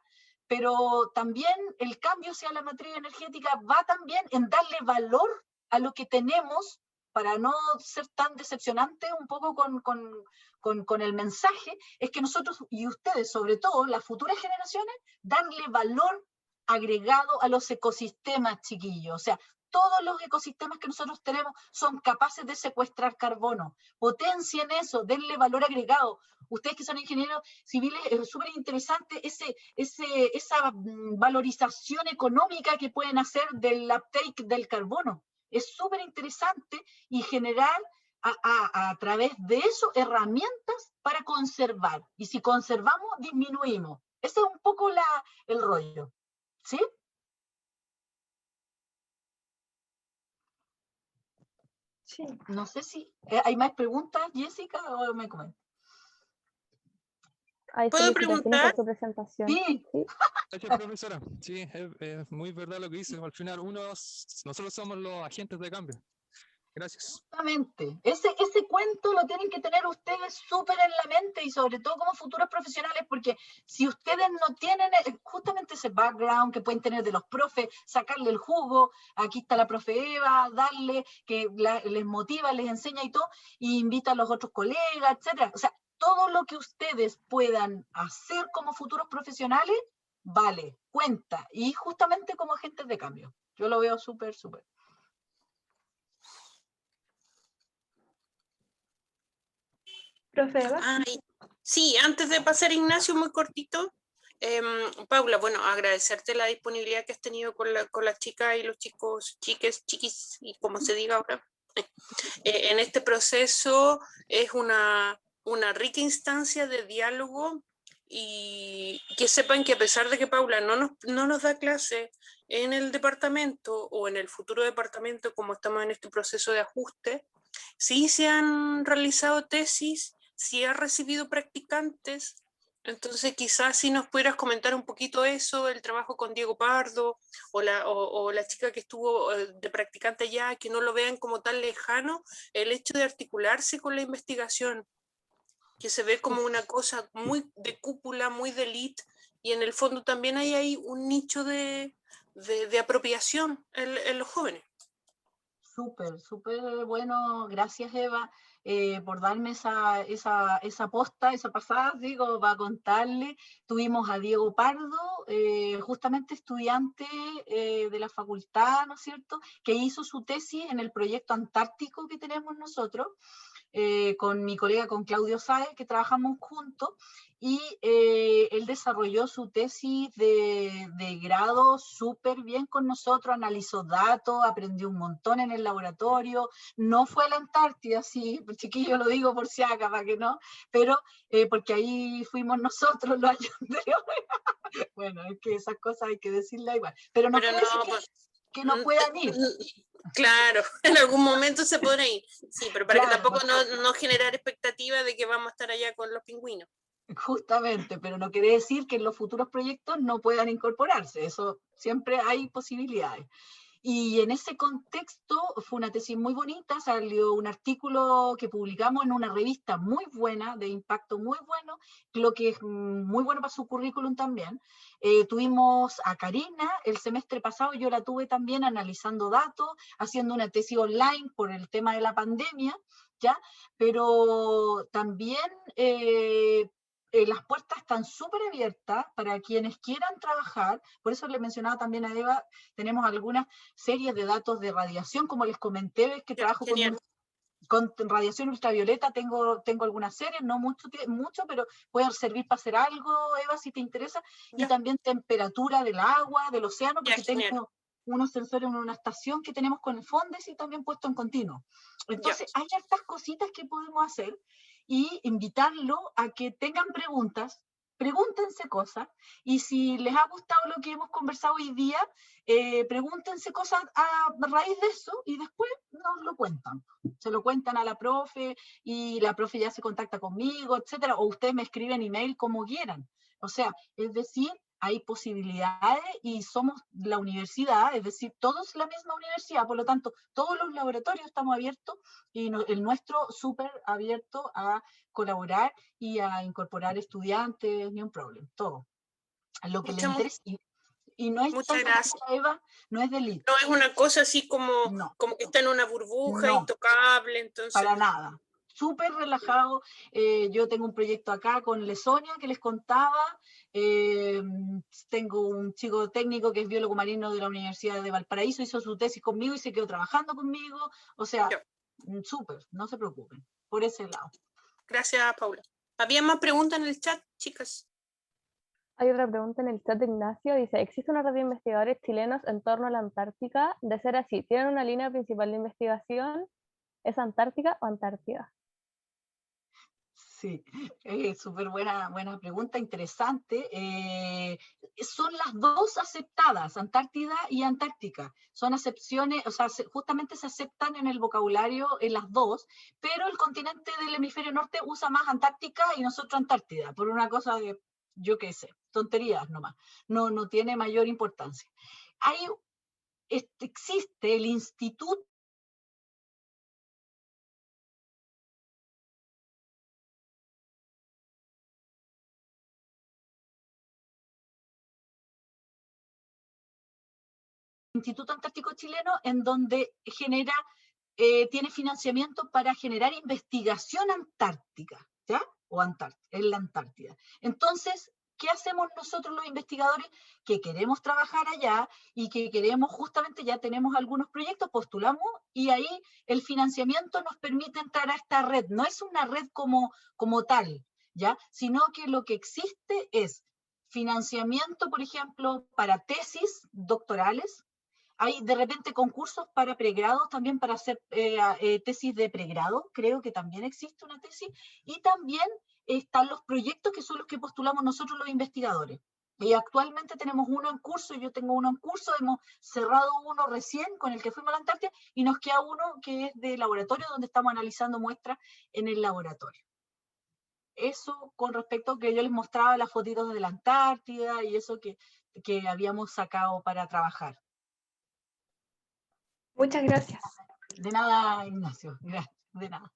Pero también el cambio hacia la matriz energética va también en darle valor a lo que tenemos, para no ser tan decepcionante un poco con el mensaje, es que nosotros y ustedes, sobre todo las futuras generaciones, darle valor agregado a los ecosistemas, chiquillos. O sea, todos los ecosistemas que nosotros tenemos son capaces de secuestrar carbono. Potencien eso, denle valor agregado. Ustedes que son ingenieros civiles, es súper interesante esa valorización económica que pueden hacer del uptake del carbono. Es súper interesante y generar a través de eso herramientas para conservar. Y si conservamos, disminuimos. Ese es un poco el rollo. ¿Sí? Sí. No sé si hay más preguntas, Jessica, o me comentas. ¿Puedo preguntar? Por su presentación. Sí. ¿Sí? Gracias, profesora. Sí, es muy verdad lo que dice. Al final, nosotros somos los agentes de cambio. Gracias. Justamente. Ese cuento lo tienen que tener ustedes súper en la mente y sobre todo como futuros profesionales, porque si ustedes no tienen justamente ese background que pueden tener de los profes, sacarle el jugo, aquí está la profe Eva, darle, que les motiva, les enseña y todo, y invita a los otros colegas, etcétera. O sea, todo lo que ustedes puedan hacer como futuros profesionales, vale, cuenta, y justamente como agentes de cambio. Yo lo veo súper, súper. Profe Eva. Sí, antes de pasar, Ignacio, muy cortito. Paula, bueno, agradecerte la disponibilidad que has tenido con las chicas y los chicos, chiquis, y como se diga ahora. En este proceso es una rica instancia de diálogo, y que sepan que a pesar de que Paula no nos da clase en el departamento o en el futuro departamento, como estamos en este proceso de ajuste, sí se han realizado tesis, sí ha recibido practicantes. Entonces quizás si nos pudieras comentar un poquito eso, el trabajo con Diego Pardo o la chica que estuvo de practicante allá, que no lo vean como tan lejano, el hecho de articularse con la investigación, que se ve como una cosa muy de cúpula, muy de élite, y en el fondo también hay un nicho de apropiación en los jóvenes. Súper bueno, gracias Eva por darme esa posta, esa pasada, digo, para contarle. Tuvimos a Diego Pardo, justamente estudiante de la facultad, ¿no es cierto?, que hizo su tesis en el proyecto antártico que tenemos nosotros, con mi colega, con Claudio Sáez, que trabajamos juntos, y él desarrolló su tesis de grado súper bien con nosotros, analizó datos, aprendió un montón en el laboratorio, no fue a la Antártida, sí, chiquillo, lo digo por si acá, para que no, pero porque ahí fuimos nosotros los años anteriores. Bueno, es que esas cosas hay que decirlas igual, pero no quiere decir que no puedan ir. Claro, en algún momento se podrá ir, sí, pero para claro, que tampoco no generar expectativa de que vamos a estar allá con los pingüinos. Justamente, pero no quiere decir que en los futuros proyectos no puedan incorporarse, eso siempre hay posibilidades. Y en ese contexto fue una tesis muy bonita, salió un artículo que publicamos en una revista muy buena, de impacto muy bueno, lo que es muy bueno para su currículum también. Tuvimos a Karina el semestre pasado, yo la tuve también analizando datos, haciendo una tesis online por el tema de la pandemia, ¿ya? Pero también las puertas están súper abiertas para quienes quieran trabajar. Por eso le mencionaba también a Eva, tenemos algunas series de datos de radiación, como les comenté, ves que trabajo con radiación ultravioleta, tengo algunas series, no mucho, pero puede servir para hacer algo, Eva, si te interesa, y también temperatura del agua, del océano, porque tengo unos sensores en una estación que tenemos con el Fondes y también puesto en continuo. Entonces, hay hartas cositas que podemos hacer y invitarlo a que tengan preguntas, pregúntense cosas, y si les ha gustado lo que hemos conversado hoy día, pregúntense cosas a raíz de eso y después nos lo cuentan. Se lo cuentan a la profe y la profe ya se contacta conmigo, etcétera, o ustedes me escriben email como quieran. O sea, es decir, hay posibilidades y somos la universidad, es decir, todos la misma universidad, por lo tanto, todos los laboratorios estamos abiertos y el nuestro súper abierto a colaborar y a incorporar estudiantes, ni un problema, todo. Lo que les interesa. Y no es muchas gracias. Eva, no es delito. No es una cosa así como que está en una burbuja intocable, entonces. Para nada. Súper relajado. Yo tengo un proyecto acá con Lesonia que les contaba. Tengo un chico técnico que es biólogo marino de la Universidad de Valparaíso, hizo su tesis conmigo y se quedó trabajando conmigo. O sea, súper, no se preocupen, por ese lado. Gracias, Paula. ¿Había más preguntas en el chat, chicas? Hay otra pregunta en el chat de Ignacio, dice, ¿existe una red de investigadores chilenos en torno a la Antártica? De ser así, ¿tienen una línea principal de investigación? ¿Es Antártica o Antártida? Sí, súper buena pregunta, interesante. Son las dos aceptadas, Antártida y Antártica. Son acepciones, o sea, justamente se aceptan en el vocabulario en las dos, pero el continente del hemisferio norte usa más Antártica y nosotros Antártida, por una cosa de, yo qué sé, tonterías nomás. No tiene mayor importancia. Existe el Instituto Antártico Chileno, en donde tiene financiamiento para generar investigación antártica, ¿ya? O en la Antártida. Entonces, ¿qué hacemos nosotros los investigadores que queremos trabajar allá y que queremos, justamente ya tenemos algunos proyectos, postulamos y ahí el financiamiento nos permite entrar a esta red? No es una red como tal, ¿ya? Sino que lo que existe es financiamiento, por ejemplo, para tesis doctorales. Hay de repente concursos para pregrados también, para hacer tesis de pregrado, creo que también existe una tesis, y también están los proyectos que son los que postulamos nosotros los investigadores. Y actualmente tenemos uno en curso, yo tengo uno en curso, hemos cerrado uno recién con el que fuimos a la Antártida, y nos queda uno que es de laboratorio, donde estamos analizando muestras en el laboratorio. Eso con respecto a que yo les mostraba las fotitos de la Antártida y eso que habíamos sacado para trabajar. Muchas gracias. De nada, Ignacio, de nada.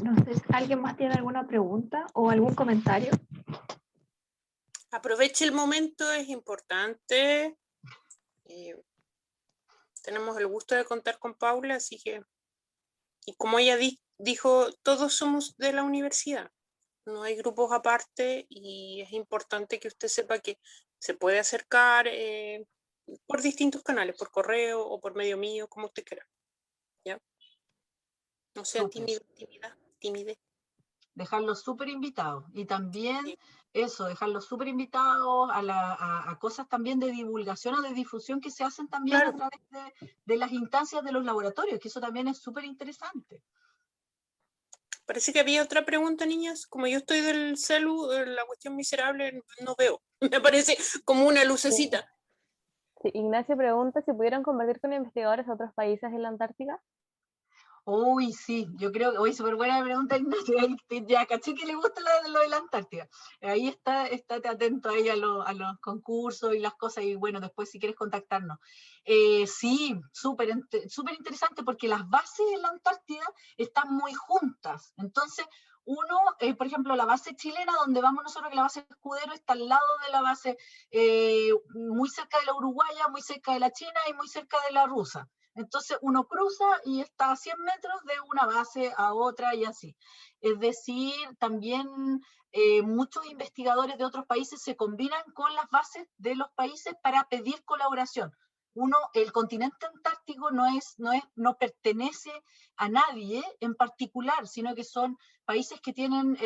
No sé si alguien más tiene alguna pregunta o algún comentario. Aproveche el momento, es importante. Tenemos el gusto de contar con Paula, así que, y como ella dijo, todos somos de la universidad, no hay grupos aparte y es importante que usted sepa que se puede acercar por distintos canales, por correo o por medio mío, como usted quiera. ¿Ya? No sea tímide. Dejarlos súper invitados. Y también eso, dejarlos súper invitados a cosas también de divulgación o de difusión que se hacen también a través de las instancias de los laboratorios, que eso también es súper interesante. Parece que había otra pregunta, niñas. Como yo estoy del celu, la cuestión miserable, no veo. Me parece como una lucecita. Sí, Ignacio pregunta si pudieran convertir con investigadores a otros países en la Antártica. Uy, sí, yo creo que, uy, súper buena pregunta, Ignacio, ya caché que le gusta lo de la Antártida. Ahí estate atento ahí a los concursos y las cosas, y bueno, después si quieres contactarnos. Sí, súper interesante porque las bases en la Antártida están muy juntas, entonces uno, por ejemplo, la base chilena, donde vamos nosotros, que la base Escudero está al lado de la base, muy cerca de la uruguaya, muy cerca de la china y muy cerca de la rusa. Entonces uno cruza y está a 100 metros de una base a otra y así. Es decir, también muchos investigadores de otros países se combinan con las bases de los países para pedir colaboración. El continente antártico no pertenece a nadie en particular, sino que son países que tienen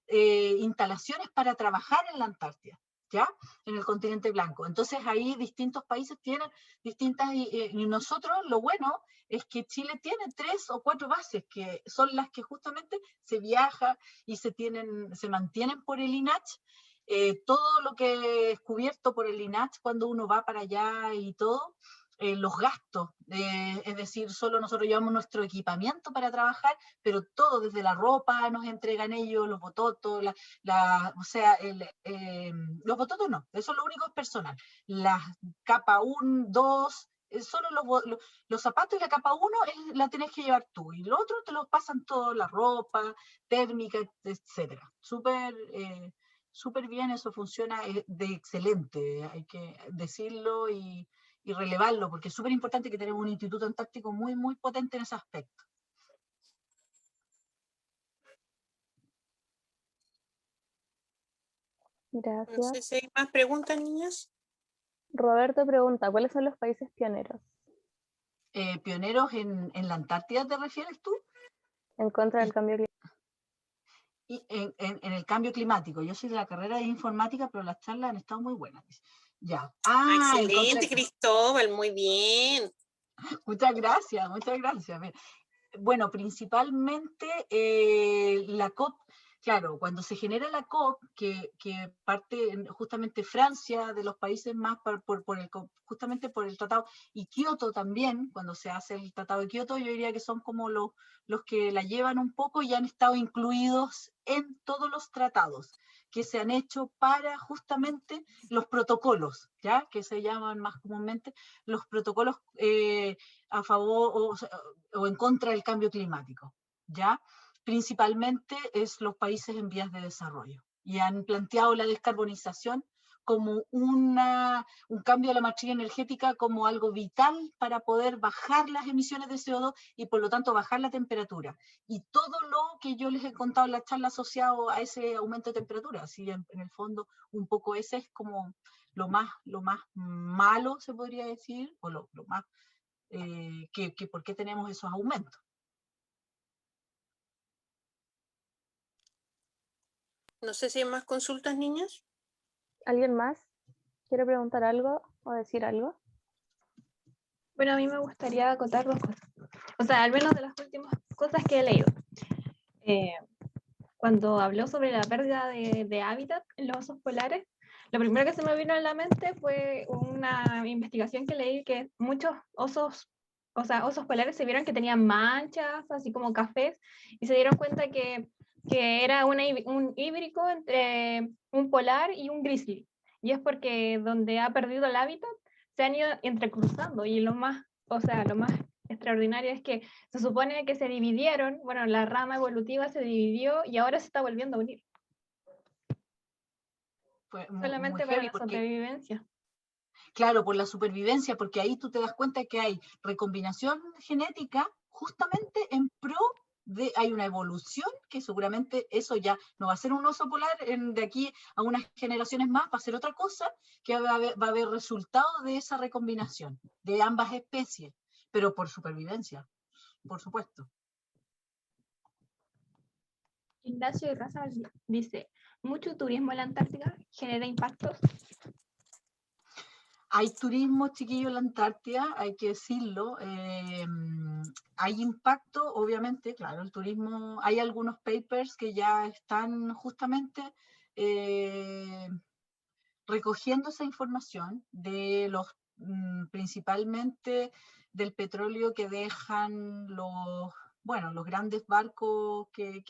instalaciones para trabajar en la Antártida, ¿ya? En el continente blanco. Entonces ahí distintos países tienen distintas, y nosotros lo bueno es que Chile tiene 3 o 4 bases que son las que justamente se viaja y se mantienen por el INACH. Todo lo que es cubierto por el INACH cuando uno va para allá y todo, los gastos, es decir, solo nosotros llevamos nuestro equipamiento para trabajar, pero todo, desde la ropa nos entregan ellos, los bototos, o sea, los bototos no, eso es lo único, es personal. Las capa 1, 2, solo los zapatos y la capa 1 la tenés que llevar tú, y lo otro te lo pasan todo, la ropa, térmica, etcétera. Súper bien, eso funciona de excelente, hay que decirlo y relevarlo, porque es súper importante que tenemos un instituto antártico muy, muy potente en ese aspecto. No Gracias. sé si hay más preguntas, niñas. Roberto pregunta, ¿cuáles son los países pioneros ¿Pioneros en la Antártida te refieres tú? en contra del cambio climático? Y en el cambio climático. Yo soy de la carrera de informática, pero las charlas han estado muy buenas. Ya. Excelente, Cristóbal, muy bien. Muchas gracias, muchas gracias. Bueno, principalmente la COP, claro, cuando se genera la COP, que parte justamente Francia, de los países más justamente por el tratado, y Kioto también, cuando se hace el tratado de Kioto, yo diría que son como los que la llevan un poco y han estado incluidos en todos los tratados que se han hecho para justamente los protocolos, ¿ya? Que se llaman más comúnmente los protocolos a favor o en contra del cambio climático, ¿ya? Principalmente es los países en vías de desarrollo, y han planteado la descarbonización como un cambio de la matriz energética como algo vital para poder bajar las emisiones de CO2 y por lo tanto bajar la temperatura. Y todo lo que yo les he contado en la charla asociado a ese aumento de temperatura, así en el fondo un poco ese es como lo más malo, se podría decir, o lo más que por qué tenemos esos aumentos. No sé si hay más consultas, niñas. ¿Alguien más quiere preguntar algo o decir algo? Bueno, a mí me gustaría acotar 2 cosas. O sea, al menos de las últimas cosas que he leído. Cuando habló sobre la pérdida de hábitat en los osos polares, lo primero que se me vino a la mente fue una investigación que leí que muchos osos polares se vieron que tenían manchas, así como cafés, y se dieron cuenta que era un híbrido entre un polar y un grizzly. Y es porque donde ha perdido el hábitat se han ido entrecruzando, y lo más extraordinario es que se supone que se dividieron, bueno, la rama evolutiva se dividió y ahora se está volviendo a unir. Solamente para la supervivencia. Claro, por la supervivencia, porque ahí tú te das cuenta que hay recombinación genética justamente en pro de, hay una evolución que seguramente eso ya no va a ser un oso polar de aquí a unas generaciones más, va a ser otra cosa, que va a haber resultado de esa recombinación de ambas especies, pero por supervivencia, por supuesto. Ignacio Raza dice, ¿mucho turismo en la Antártida genera impactos? Hay turismo, chiquillo, en la Antártida, hay que decirlo. Hay impacto, obviamente, claro, el turismo. Hay algunos papers que ya están justamente recogiendo esa información de principalmente del petróleo que dejan bueno, los grandes barcos que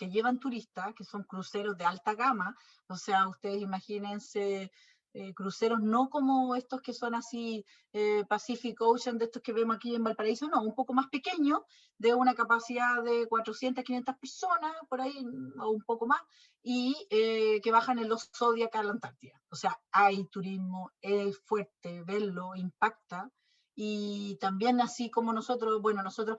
llevan turistas, que son cruceros de alta gama. O sea, ustedes imagínense cruceros no como estos que son así Pacific Ocean, de estos que vemos aquí en Valparaíso, no, un poco más pequeños, de una capacidad de 400, 500 personas, por ahí, o un poco más, y que bajan en los Zodiac a la Antártida. O sea, hay turismo, es fuerte, verlo, impacta, y también así como nosotros, bueno, nosotros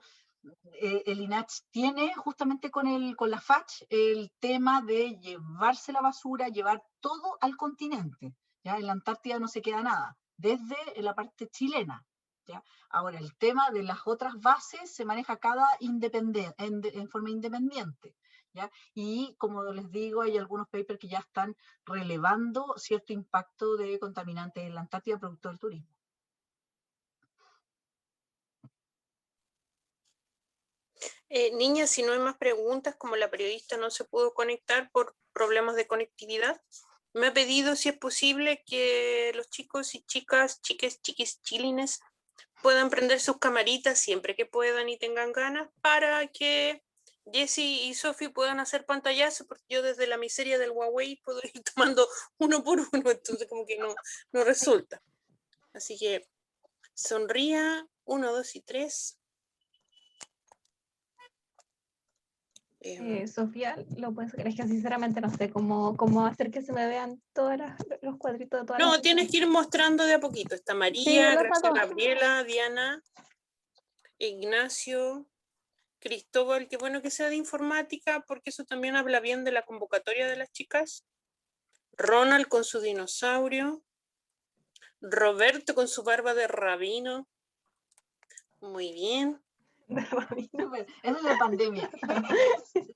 el INACH tiene justamente con la FACH el tema de llevarse la basura, llevar todo al continente. ¿Ya? En la Antártida no se queda nada, desde la parte chilena. ¿Ya? Ahora, el tema de las otras bases se maneja cada en forma independiente. ¿Ya? Y como les digo, hay algunos papers que ya están relevando cierto impacto de contaminantes en la Antártida producto del turismo. Niña, si no hay más preguntas, como la periodista no se pudo conectar por problemas de conectividad, me ha pedido si es posible que los chicos y chicas, chiques, chiquis, chilines, puedan prender sus camaritas siempre que puedan y tengan ganas para que Jessie y Sophie puedan hacer pantallazo, porque yo desde la miseria del Huawei puedo ir tomando uno por uno, entonces como que no resulta. Así que sonría, 1, 2 y 3. Sofía, ¿lo puedes sacar? Es que sinceramente no sé cómo hacer que se me vean todos los cuadritos de todas No, las... tienes que ir mostrando de a poquito. Está Sí, María, lo Gracia, saco. Gabriela, Diana, Ignacio, Cristóbal, qué bueno que sea de informática, porque eso también habla bien de la convocatoria de las chicas. Ronald con su dinosaurio. Roberto con su barba de rabino. Muy bien. Eso es la pandemia.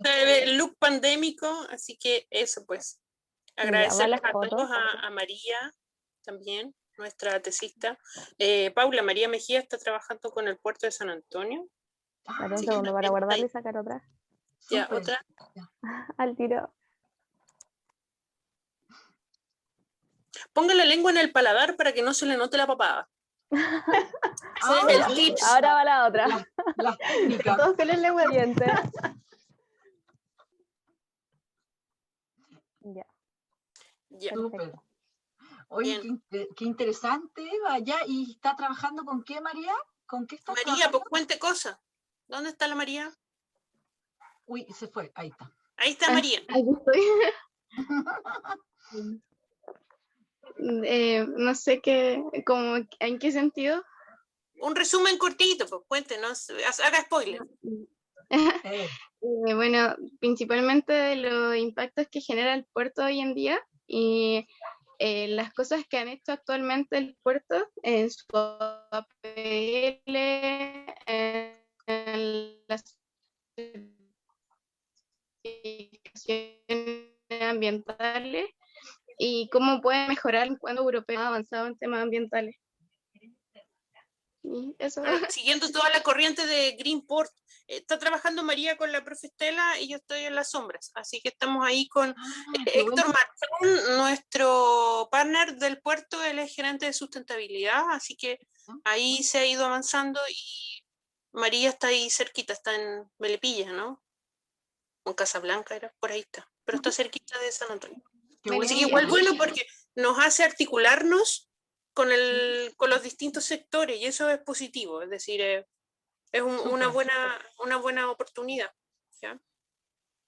El look pandémico, así que eso pues. Ya, Agradecerles va la a todos, foto. a María también, nuestra tesista. Paula, María Mejía está trabajando con el puerto de San Antonio. Espera un Así que segundo para también está guardarla ahí. y sacar otra. Ya, Súper. otra. Al tiro. Ponga la lengua en el paladar para que no se le note la papada. Ese es el tips. Ahora va la otra. Las técnicas. Todos con el lengua. Siguiente. Ya. Ya. Súper. Oye, Bien. qué interesante, Eva. Ya, ¿y está trabajando con qué, María? ¿Con qué está María, trabajando? pues cuente cosas. ¿Dónde está la María? Uy, se fue. Ahí está. Ahí está María. Aquí estoy. No sé qué, como, en qué sentido. Un resumen cortito, pues cuéntenos, haga spoiler. Bueno, principalmente de los impactos que genera el puerto hoy en día y las cosas que han hecho actualmente el puerto en su APL, en las certificaciones ambientales y cómo puede mejorar cuando Europeo ha avanzado en temas ambientales. Y eso. Bueno, siguiendo toda la corriente de Greenport, está trabajando María con la profe Estela y yo estoy en las sombras, así que estamos ahí con Qué Héctor bueno. Marchón, nuestro partner del puerto, él es gerente de sustentabilidad, así que ahí se ha ido avanzando y María está ahí cerquita, está en Melipilla, ¿no? En Casablanca era, por ahí está, pero está cerquita de San Antonio. Qué Así que bueno. igual bueno porque nos hace articularnos con los distintos sectores y eso es positivo, es decir, es una buena oportunidad. ¿Ya?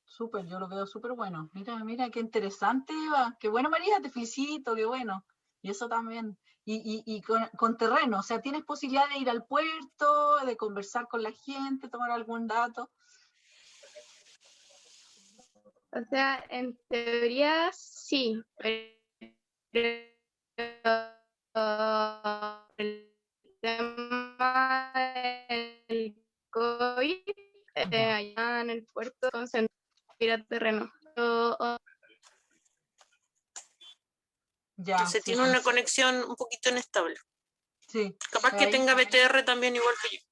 Súper, yo lo veo súper bueno. Mira, qué interesante, Eva. Qué bueno, María, te felicito, qué bueno. Y eso también. Y con terreno, o sea, ¿tienes posibilidad de ir al puerto, de conversar con la gente, tomar algún dato? O sea, en teoría sí, pero el tema del COVID, allá en el puerto, concentrar terreno. Ya, Entonces sí, tiene una conexión un poquito inestable. sí. Capaz que Ahí tenga BTR también igual que yo.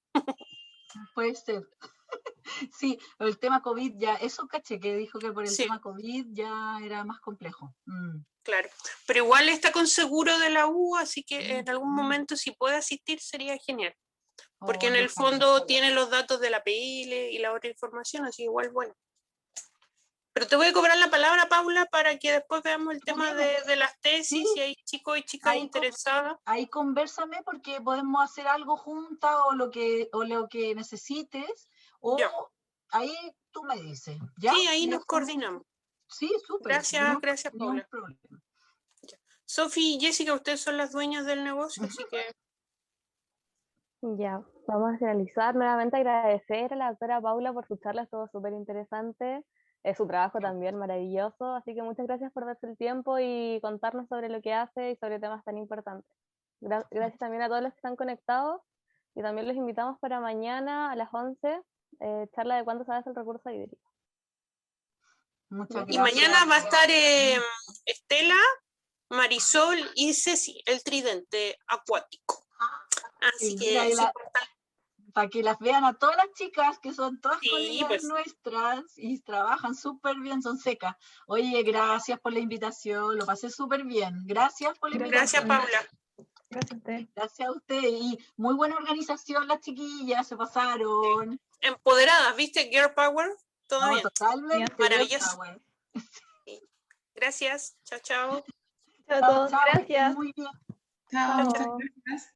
puede ser. Sí, el tema COVID ya, eso caché, que dijo que por el Sí, tema COVID ya era más complejo. claro. Pero igual está con seguro de la U, así que en algún momento si puede asistir sería genial. porque Oh, en no el sabía. fondo tiene los datos de la PL y la otra información, así igual bueno. Pero te voy a cobrar la palabra, Paula, para que después veamos el tema de las tesis, Sí. si hay chicos y chicas Ahí interesadas. Ahí convérsame porque podemos hacer algo juntas o lo que necesites, o Ya. ahí tú me dices, ¿ya? Sí, ahí Y nos hacemos- coordinamos. Sí, súper. Gracias, gracias, Ni un Paula. problema. Sofi y Jessica, ustedes son las dueñas del negocio, así que Ya, vamos a finalizar. Nuevamente agradecer a la doctora Paula por su charla, estuvo súper interesante. Su trabajo también maravilloso, así que muchas gracias por darse el tiempo y contarnos sobre lo que hace y sobre temas tan importantes. Gracias también a todos los que están conectados y también los invitamos para mañana a las 11, charla de cuándo se hace el recurso hídrico. Muchas y gracias. mañana va a estar Estela, Marisol y Ceci, el tridente acuático. Así Y que mira, es importante. para que las vean a todas las chicas que son todas Sí, colegas pues. nuestras y trabajan súper bien, son secas. Oye, gracias por la invitación, lo pasé súper bien. Gracias por la Gracias, invitación. Paula. Gracias a usted. Gracias a usted y muy buena organización las chiquillas, se pasaron. Empoderadas, ¿viste? Girl Power. Todo No, bien. totalmente. Maravilloso. Power. Gracias. Chao, chao. Chao a Chao, todos. chao, que estén Gracias. muy bien. Chao. Chao. Muchas gracias.